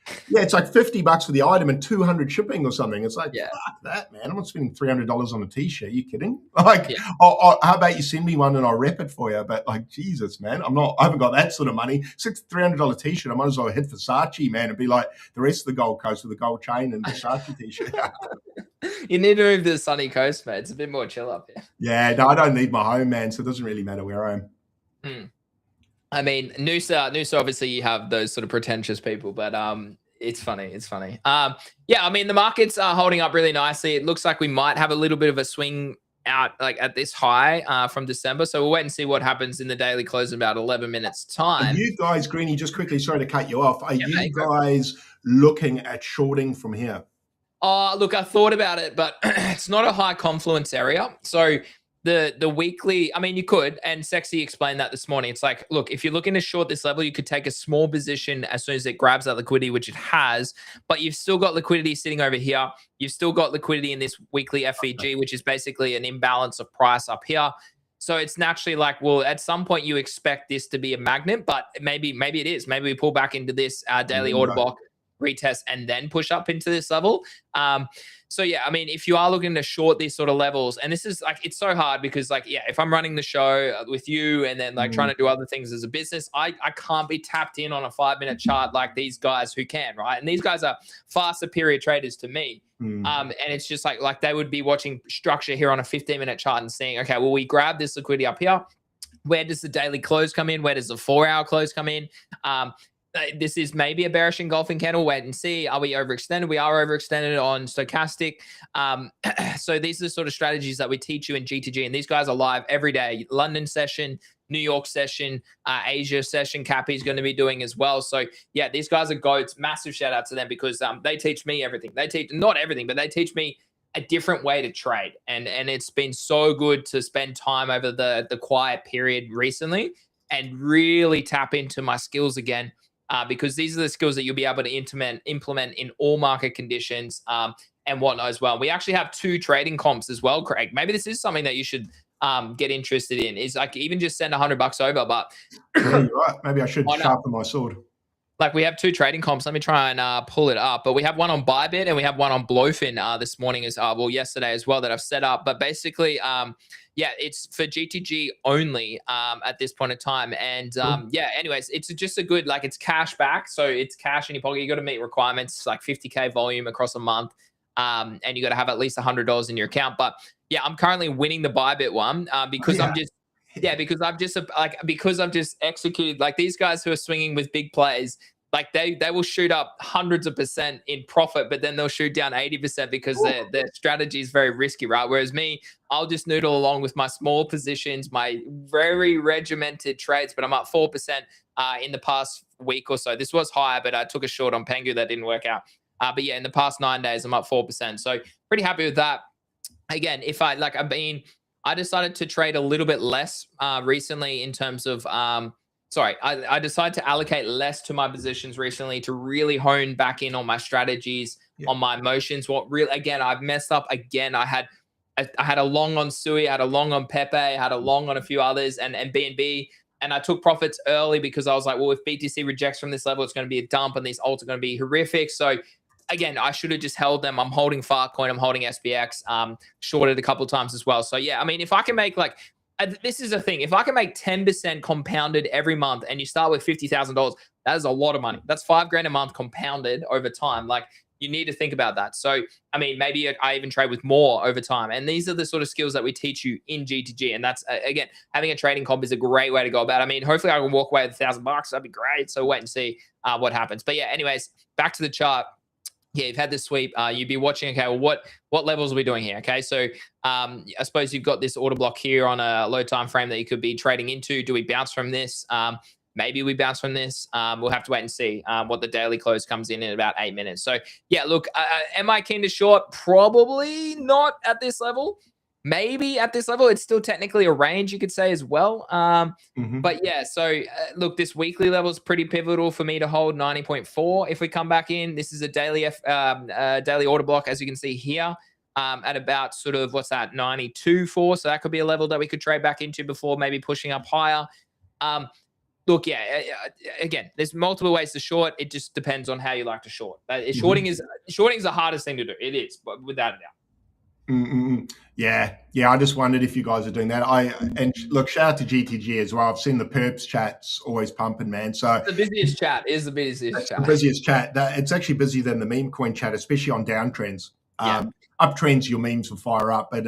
100. yeah, it's like $50 for the item and 200 shipping or something. It's like, Yeah. fuck that, man. I'm not spending $300 on a t-shirt. Are you kidding? Like, Yeah. how about you send me one and I'll rep it for you? But like, Jesus, man, I haven't got that sort of money. $300 t-shirt. I might as well hit Versace, man, and be like the rest of the Gold Coast with a gold chain and Versace t-shirt. You need to move to the sunny coast, mate. It's a bit more chill up here. Yeah, no, I don't need my home, man. So it doesn't really matter where I am. I mean, Noosa, obviously you have those sort of pretentious people, but it's funny. It's funny. Yeah, I mean, the markets are holding up really nicely. It looks like we might have a little bit of a swing out like at this high from December. So we'll wait and see what happens in the daily close in about 11 minutes time. Are you guys, Greeny, just quickly, sorry to cut you off. Are you mate, guys looking at shorting from here? Look, I thought about it, but it's not a high confluence area. So the weekly, I mean, you could, and Sexy explained that this morning. It's like, look, if you're looking to short this level, you could take a small position as soon as it grabs that liquidity, which it has, but you've still got liquidity sitting over here. You've still got liquidity in this weekly FVG, which is basically an imbalance of price up here. So it's naturally like, well, at some point you expect this to be a magnet, but maybe it is. Maybe we pull back into this daily order block, retest, and then push up into this level. So yeah, I mean, if you are looking to short these sort of levels, and this is like, it's so hard because like, yeah, if I'm running the show with you and then like trying to do other things as a business, I can't be tapped in on a 5-minute chart like these guys who can, right? And these guys are far superior traders to me. And it's just like they would be watching structure here on a 15-minute chart and seeing, okay, well, we grab this liquidity up here. Where does the daily close come in? Where does the 4-hour close come in? This is maybe a bearish engulfing candle. Wait and see. Are we overextended? We are overextended on stochastic. So these are the sort of strategies that we teach you in G2G. And these guys are live every day. London session, New York session, Asia session, Cappy's going to be doing as well. So yeah, these guys are goats. Massive shout out to them because they teach me everything. They teach, not everything, but they teach me a different way to trade. And it's been so good to spend time over the quiet period recently and really tap into my skills again. Because these are the skills that you'll be able to implement in all market conditions and whatnot as well. We actually have 2 trading comps as well, Craig. Maybe this is something that you should get interested in. Is like even just send $100 over, but yeah, you're right. Maybe I should sharpen my sword. Like we have 2 trading comps. Let me try and pull it up. But we have one on Bybit and we have one on Blowfin this morning yesterday as well that I've set up. But basically, yeah, it's for GTG only at this point in time. And yeah, anyways, it's just a good, like it's cash back. So it's cash in your pocket. You got to meet requirements like 50K volume across a month. And you got to have at least $100 in your account. But yeah, I'm currently winning the Bybit one because I'm just, because I've just executed like these guys who are swinging with big plays. Like they will shoot up hundreds of % in profit, but then they'll shoot down 80% because their strategy is very risky, right? Whereas me, I'll just noodle along with my small positions, my very regimented trades, but I'm up 4% in the past week or so. This was higher, but I took a short on Pengu that didn't work out. But yeah, in the past 9 days, I'm up 4%. So pretty happy with that. Again, if I decided to trade a little bit less recently in terms of I decided to allocate less to my positions recently to really hone back in on my strategies on my emotions. What really, again, I've messed up again. I had a long on Sui, I had a long on Pepe, I had a long on a few others, and BNB. And I took profits early because I was like, well, if BTC rejects from this level, it's going to be a dump, and these alts are going to be horrific. So again, I should have just held them. I'm holding Farcoin, I'm holding SPX, shorted a couple of times as well. So yeah, I mean, if I can make like, this is a thing. If I can make 10% compounded every month, and you start with $50,000, that is a lot of money. That's $5,000 a month compounded over time. Like, you need to think about that. So, I mean, maybe I even trade with more over time. And these are the sort of skills that we teach you in GTG. And that's, again, having a trading comp is a great way to go about it. I mean, hopefully I can walk away with $1,000. That'd be great. So wait and see what happens. But yeah, anyways, back to the chart. Yeah, you've had this sweep. You'd be watching, okay, well, what levels are we doing here? Okay, so I suppose you've got this order block here on a low time frame that you could be trading into. Do we bounce from this? Maybe we bounce from this. We'll have to wait and see what the daily close comes in about 8 minutes. So yeah, look, am I keen to short? Probably not at this level. Maybe at this level. It's still technically a range, you could say, as well. But yeah, so look, this weekly level is pretty pivotal for me to hold 90.4. If we come back in, this is a daily daily order block, as you can see here, at about sort of, what's that, 92.4. So that could be a level that we could trade back into before maybe pushing up higher. Look, yeah, again, there's multiple ways to short. It just depends on how you like to short. Shorting is the hardest thing to do. It is, but without a doubt. Yeah. I just wondered if you guys are doing that. And look, shout out to GTG as well. I've seen the perps chats always pumping, man. So the busiest chat is the busiest chat. The busiest chat. It's actually busier than the meme coin chat, especially on downtrends. Uptrends, your memes will fire up, but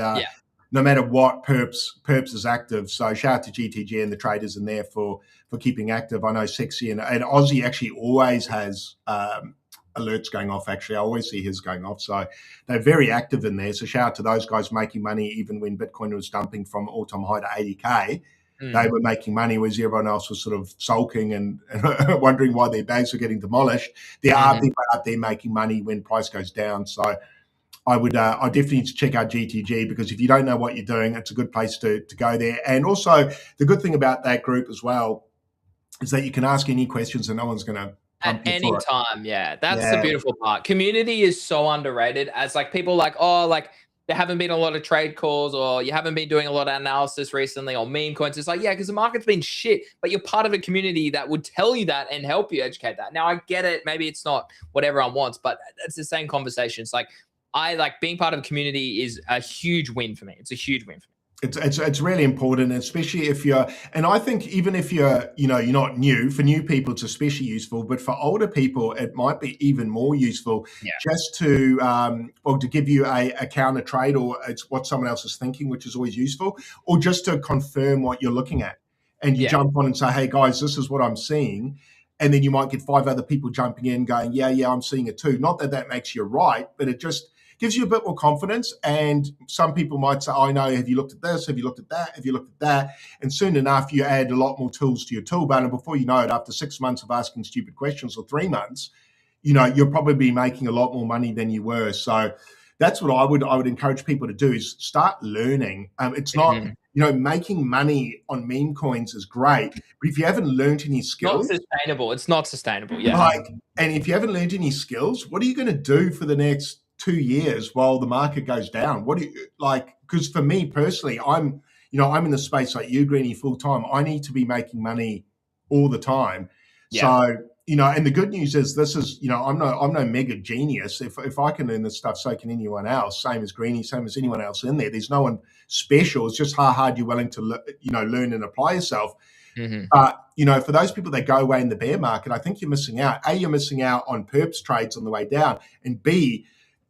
no matter what, perps is active. So shout out to GTG and the traders in there for keeping active. I know Sexy and Aussie actually always has alerts going off. Actually, I always see his going off. So they're very active in there. So shout out to those guys making money even when Bitcoin was dumping from all-time high to 80K. They were making money, whereas everyone else was sort of sulking and wondering why their bags were getting demolished. There are people out there making money when price goes down. So I definitely need to check out GTG, because if you don't know what you're doing, it's a good place to go there. And also the good thing about that group as well is that you can ask any questions and no one's going to at any time. Yeah, that's the beautiful part. Community is so underrated. As like people like, oh, like there haven't been a lot of trade calls, or you haven't been doing a lot of analysis recently, or meme coins. It's like, yeah, because the market's been shit, but you're part of a community that would tell you that and help you educate that. Now I get it. Maybe it's not what everyone wants, but it's the same conversation. It's like, I like being part of a community is a huge win for me. It's a huge win for me. It's really important, especially if you're, and I think even if you're not new, for new people, it's especially useful, but for older people, it might be even more useful just to, to give you a counter trade, or it's what someone else is thinking, which is always useful, or just to confirm what you're looking at. And you jump on and say, hey guys, this is what I'm seeing. And then you might get 5 other people jumping in going, yeah, I'm seeing it too. Not that that makes you right, but it just gives you a bit more confidence. And some people might say, I know, have you looked at this? Have you looked at that? Have you looked at that? And soon enough, you add a lot more tools to your toolbar. And before you know it, after 6 months of asking stupid questions, or 3 months, you'll probably be making a lot more money than you were. So that's what I would encourage people to do, is start learning. It's not, making money on meme coins is great, but if you haven't learned any skills, it's not sustainable. Yeah. And if you haven't learned any skills, what are you going to do for the next 2 years while the market goes down? What do you like? Because for me personally, I'm in the space like you, Greeny, full time. I need to be making money all the time. So, and the good news is this is, I'm no mega genius. If I can learn this stuff, so can anyone else. Same as Greeny, same as anyone else in there. There's no one special. It's just how hard you're willing to, learn and apply yourself. But, for those people that go away in the bear market, I think you're missing out. A, you're missing out on perps trades on the way down, and B,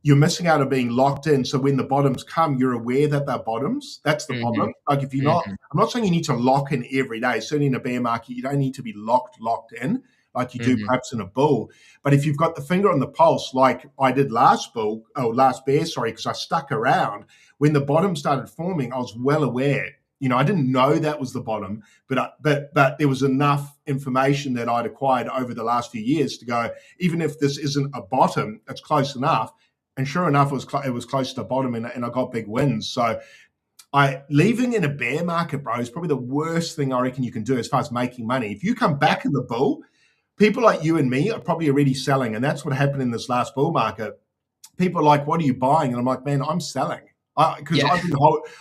you're missing out on being locked in. So when the bottoms come, you're aware that they're bottoms. That's the problem. Like if you're not, I'm not saying you need to lock in every day. Certainly in a bear market, you don't need to be locked in like you do perhaps in a bull. But if you've got the finger on the pulse, like I did last bear, because I stuck around. When the bottom started forming, I was well aware. I didn't know that was the bottom, but there was enough information that I'd acquired over the last few years to go, even if this isn't a bottom, it's close enough. And sure enough, it was close to the bottom, and I got big wins. So leaving in a bear market, bro, is probably the worst thing I reckon you can do as far as making money. If you come back in the bull, people like you and me are probably already selling. And that's what happened in this last bull market. people are like, what are you buying? And I'm like, man, I'm selling. Because Yeah.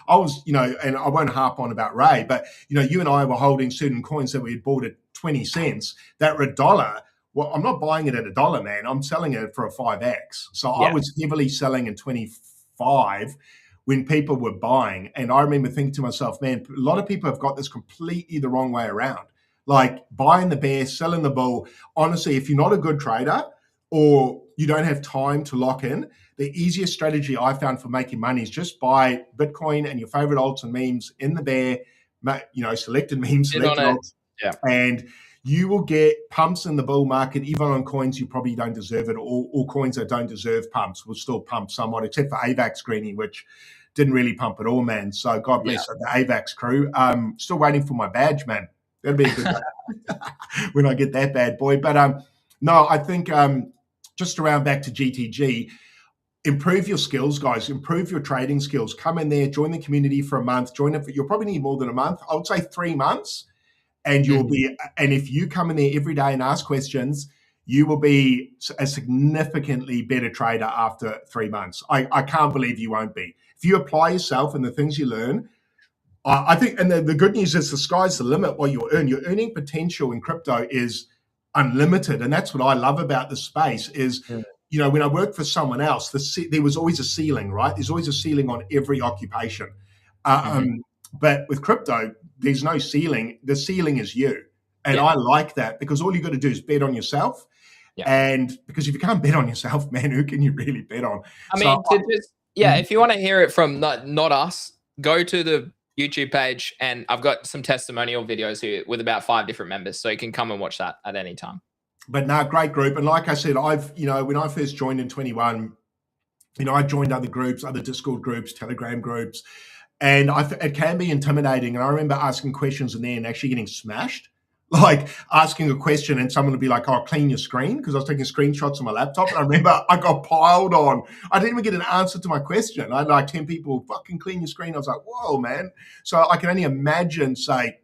I was, and I won't harp on about Ray, but, you and I were holding certain coins that we had bought at 20 cents that were $1. Well, I'm not buying it at $1, man. I'm selling it for a 5x. So I Yeah. was heavily selling in 25 when people were buying. And I remember thinking to myself, man, a lot of people have got this completely the wrong way around. Like buying the bear, selling the bull. Honestly, if you're not a good trader or you don't have time to lock in, the easiest strategy I found for making money is just buy Bitcoin and your favorite alts and memes in the bear, selected memes, Hit on selected it. alts, Yeah. and you will get pumps in the bull market, even on coins you probably don't deserve it, or coins that don't deserve pumps will still pump somewhat, except for AVAX Greenie, which didn't really pump at all, man. So God bless the AVAX crew. Still waiting for my badge, man. That'll be a good day when I get that bad boy. But no, I think just around back to GTG, improve your skills, guys. Improve your trading skills. Come in there, join the community for a month. Join it. You'll probably need more than a month. I would say 3 months. And you'll be, and if you come in there every day and ask questions, you will be a significantly better trader after 3 months. I can't believe you won't be. If you apply yourself and the things you learn, I think, and the good news is the sky's the limit what you earn. Your earning potential in crypto is unlimited. And that's what I love about the space is, when I worked for someone else, there was always a ceiling, right? There's always a ceiling on every occupation. But with crypto, there's no ceiling. The ceiling is you. And I like that because all you got to do is bet on yourself. Yeah. And because if you can't bet on yourself, man, who can you really bet on? I mean, if you want to hear it from not us, go to the YouTube page and I've got some testimonial videos here with about 5 different members. So you can come and watch that at any time. But no, great group. And like I said, when I first joined in 21, I joined other groups, other Discord groups, Telegram groups, and it can be intimidating. And I remember asking questions in there and actually getting smashed. Like asking a question and someone would be like, "Oh, clean your screen," because I was taking screenshots on my laptop. And I remember I got piled on. I didn't even get an answer to my question. I had like 10 people, "Fucking clean your screen." I was like, "Whoa, man." So I can only imagine, say,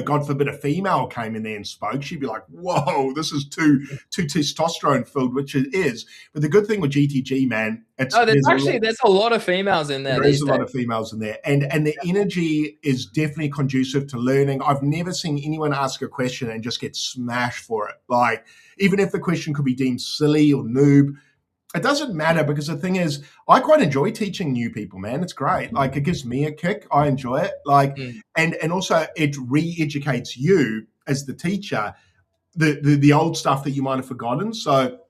God forbid a female came in there and spoke, she'd be like, "Whoa, this is too testosterone filled," which it is. But the good thing with GTG, man, there's a lot of females in there. There is a lot of females in there, and the energy is definitely conducive to learning. I've never seen anyone ask a question and just get smashed for it. Like, even if the question could be deemed silly or noob, it doesn't matter because the thing is, I quite enjoy teaching new people, man. It's great. Like, it gives me a kick. I enjoy it. Like, and also it re-educates you as the teacher, the old stuff that you might have forgotten. So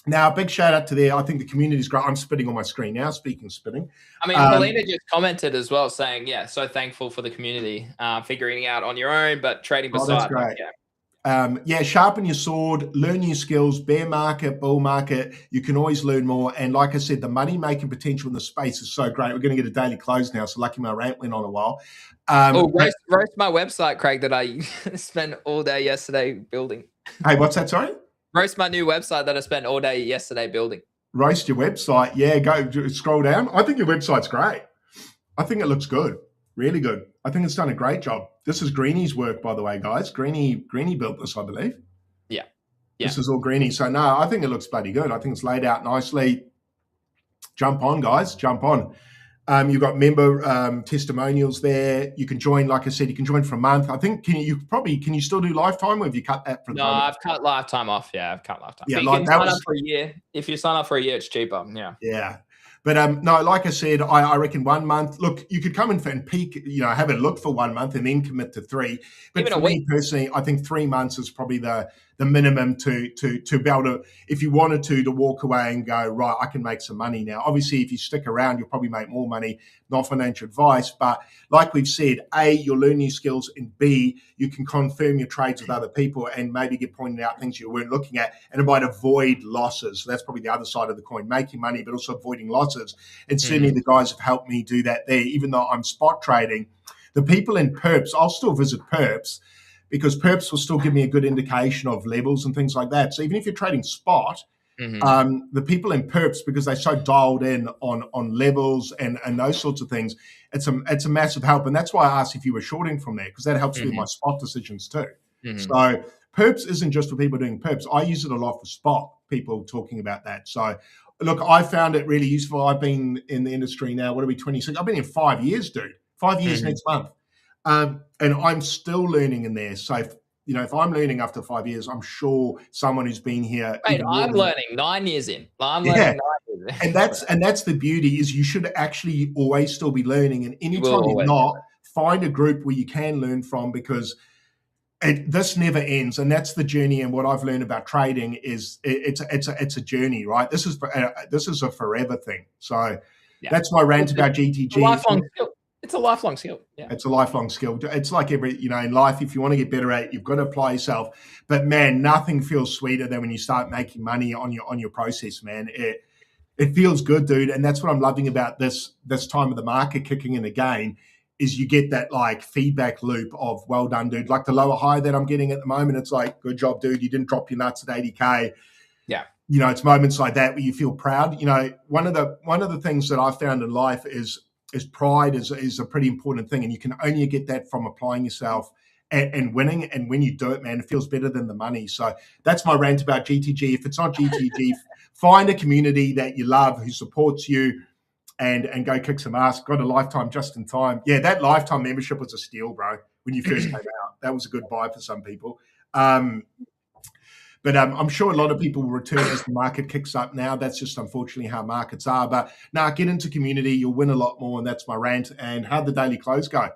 now, big shout out to there. I think the community is great. I'm spitting on my screen now. Speaking of spitting. I mean, Helena just commented as well saying, so thankful for the community, figuring out on your own, but trading beside. That's great. Sharpen your sword, learn new skills, bear market, bull market. You can always learn more. And like I said, the money-making potential in the space is so great. We're going to get a daily close now, so lucky my rant went on a while. Roast my website, Craig, that I spent all day yesterday building. Hey, what's that, sorry? Roast my new website that I spent all day yesterday building. Roast your website. Yeah, go scroll down. I think your website's great. I think it looks good. Really good. I think it's done a great job. This is Greenie's work, by the way, guys. Greenie built this, I believe. Yeah. This is all Greenie. So, no, I think it looks bloody good. I think it's laid out nicely. Jump on, guys. Jump on. You've got member testimonials there. You can join, like I said, you can join for a month. I think, can you still do lifetime, or have you cut that for the moment? I've cut lifetime off. Yeah, I've cut lifetime. Yeah, you can sign up for a year. If you sign up for a year, it's cheaper. Yeah. Yeah. But no, like I said, I reckon 1 month. Look, you could come in and peak, have a look for 1 month and then commit to 3. But even for me personally, I think 3 months is probably the minimum to be able to, if you wanted to walk away and go, right, I can make some money now. Obviously, if you stick around, you'll probably make more money. Not financial advice, but like we've said, A, you'll learn new skills, and B, you can confirm your trades with other people and maybe get pointed out things you weren't looking at, and it might avoid losses. So that's probably the other side of the coin, making money, but also avoiding losses. And certainly the guys have helped me do that there. Even though I'm spot trading, the people in perps, I'll still visit perps because perps will still give me a good indication of levels and things like that. So even if you're trading spot, the people in perps, because they're so dialed in on levels and those sorts of things, it's a massive help. And that's why I asked if you were shorting from there, because that helps with my spot decisions too. So perps isn't just for people doing perps. I use it a lot for spot, people talking about that. So Look, I found it really useful. I've been in the industry now. What are we, 26? I've been in 5 years, dude. 5 years Mhm. next month. And I'm still learning in there. So, if I'm learning after 5 years, I'm sure someone who's been here Mate, even more I'm than that. learning 9 years in. I'm Yeah. learning 9 years And in. that's the beauty, is you should actually always still be learning. And You will anytime you're always. not, find a group where you can learn from, because this never ends. And that's the journey. And what I've learned about trading is it's a journey, right? This is a forever thing. So Yeah. that's my rant It's about a GTG. lifelong skill. It's a lifelong skill. Yeah. It's a lifelong skill. It's like in life, if you want to get better at it, you've got to apply yourself. But man, nothing feels sweeter than when you start making money on your process, man. It feels good, dude. And that's what I'm loving about this time of the market kicking in again, is you get that like feedback loop of, well done, dude. Like the lower high that I'm getting at the moment, it's like, good job, dude. You didn't drop your nuts at 80K. Yeah. It's moments like that where you feel proud. One of the things that I've found in life is pride is a pretty important thing. And you can only get that from applying yourself and winning. And when you do it, man, it feels better than the money. So that's my rant about GTG. If it's not GTG, find a community that you love, who supports you, and go kick some ass. Got a lifetime just in time. Yeah, that lifetime membership was a steal, bro, when you first came out. That was a good buy for some people. But I'm sure a lot of people will return as the market kicks up now. That's just unfortunately how markets are. But get into community. You'll win a lot more. And that's my rant. And how'd the daily close go?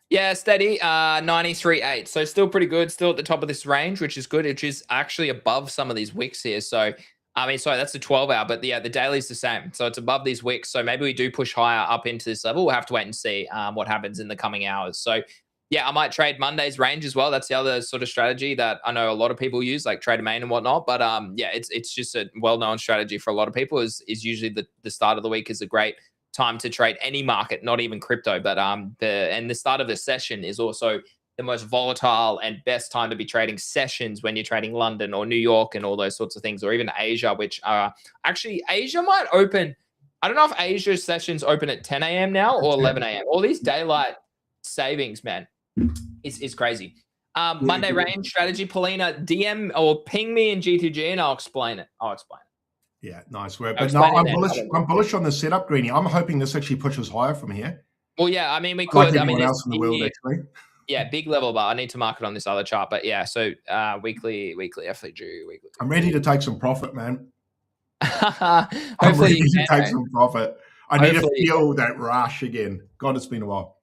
Yeah, steady, 93.8. So still pretty good, still at the top of this range, which is good, which is actually above some of these wicks here. So, sorry, that's the 12-hour, but yeah, the daily's the same. So it's above these wicks. So maybe we do push higher up into this level. We'll have to wait and see what happens in the coming hours. So yeah, I might trade Monday's range as well. That's the other sort of strategy that I know a lot of people use, like Trader Main and whatnot. But yeah, it's just a well-known strategy for a lot of people. Is usually the start of the week is a great time to trade any market, not even crypto. But the start of the session is also the most volatile and best time to be trading sessions when you're trading London or New York and all those sorts of things, or even Asia, which actually Asia might open. I don't know if Asia sessions open at 10 a.m. now or 11 a.m. All these daylight savings, man, is crazy. Monday range strategy, Paulina, DM or ping me in GTG and I'll explain it. Yeah, nice work. But no, I'm bullish on the setup, Greenie. I'm hoping this actually pushes higher from here. Well, yeah, I mean, we could. Like everyone else in the world, actually. Yeah, big level, but I need to mark it on this other chart. But yeah, so weekly FLG, weekly. I'm ready to take some profit, man. Hopefully I'm ready you to can, take some profit. I need to feel that rush again. God, it's been a while.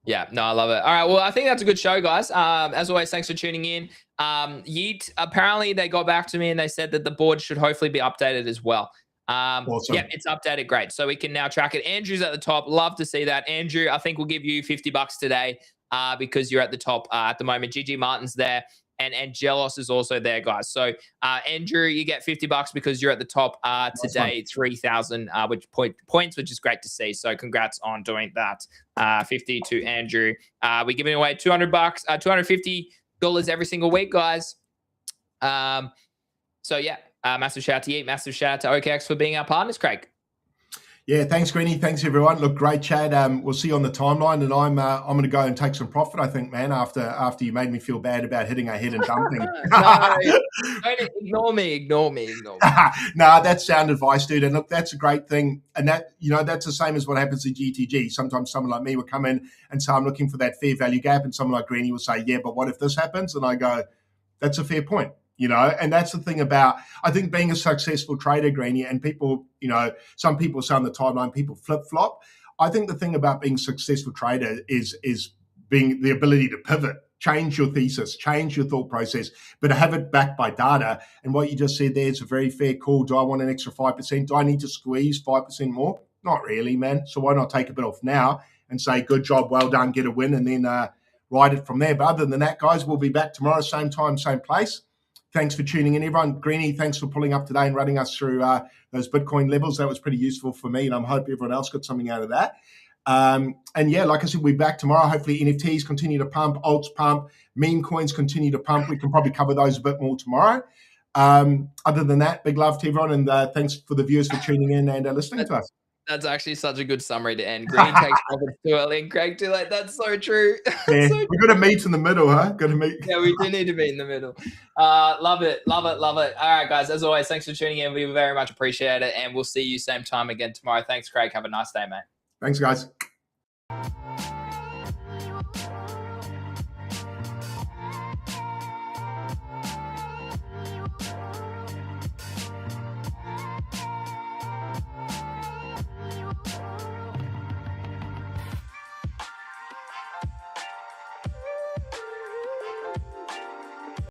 Yeah, no, I love it. All right, well, I think that's a good show, guys. As always, thanks for tuning in. Yeet, apparently they got back to me and they said that the board should hopefully be updated as well. Awesome. Yeah, it's updated. Great. So we can now track it. Andrew's at the top. Love to see that. Andrew, I think we'll give you $50 today because you're at the top at the moment. GG Martin's there. And Gelos is also there, guys. So Andrew, you get $50 because you're at the top today, 3,000 points, which is great to see. So congrats on doing that. 50 to Andrew. We're giving away $200, $250 every single week, guys. So yeah, massive shout out to Yeet, massive shout out to OKX for being our partners, Craig. Yeah, thanks, Greenie. Thanks, everyone. Look, great chat. We'll see you on the timeline, and I'm going to go and take some profit, I think, man, after you made me feel bad about hitting a head and dumping. No, don't ignore me. No, that's sound advice, dude. And look, that's a great thing. And that's the same as what happens in GTG. Sometimes someone like me will come in and say, I'm looking for that fair value gap. And someone like Greenie will say, yeah, but what if this happens? And I go, that's a fair point. And that's the thing about, I think, being a successful trader, Greenie, and people, some people say on the timeline, people flip-flop. I think the thing about being a successful trader is being the ability to pivot, change your thesis, change your thought process, but have it backed by data. And what you just said there is a very fair call. Do I want an extra 5%? Do I need to squeeze 5% more? Not really, man. So why not take a bit off now and say, good job, well done, get a win, and then ride it from there. But other than that, guys, we'll be back tomorrow, same time, same place. Thanks for tuning in, everyone. Greenie, thanks for pulling up today and running us through those Bitcoin levels. That was pretty useful for me, and I hope everyone else got something out of that. And yeah, like I said, we'll be back tomorrow. Hopefully NFTs continue to pump, alts pump, meme coins continue to pump. We can probably cover those a bit more tomorrow. Other than that, big love to everyone, and thanks for the viewers for tuning in and listening to us. That's actually such a good summary to end. Green takes profits too early and Craig too late. That's so true. Yeah, So we've got to meet in the middle, huh? Got to meet. yeah, we do need to be in the middle. Love it. Love it. Love it. All right, guys. As always, thanks for tuning in. We very much appreciate it. And we'll see you same time again tomorrow. Thanks, Craig. Have a nice day, mate. Thanks, guys.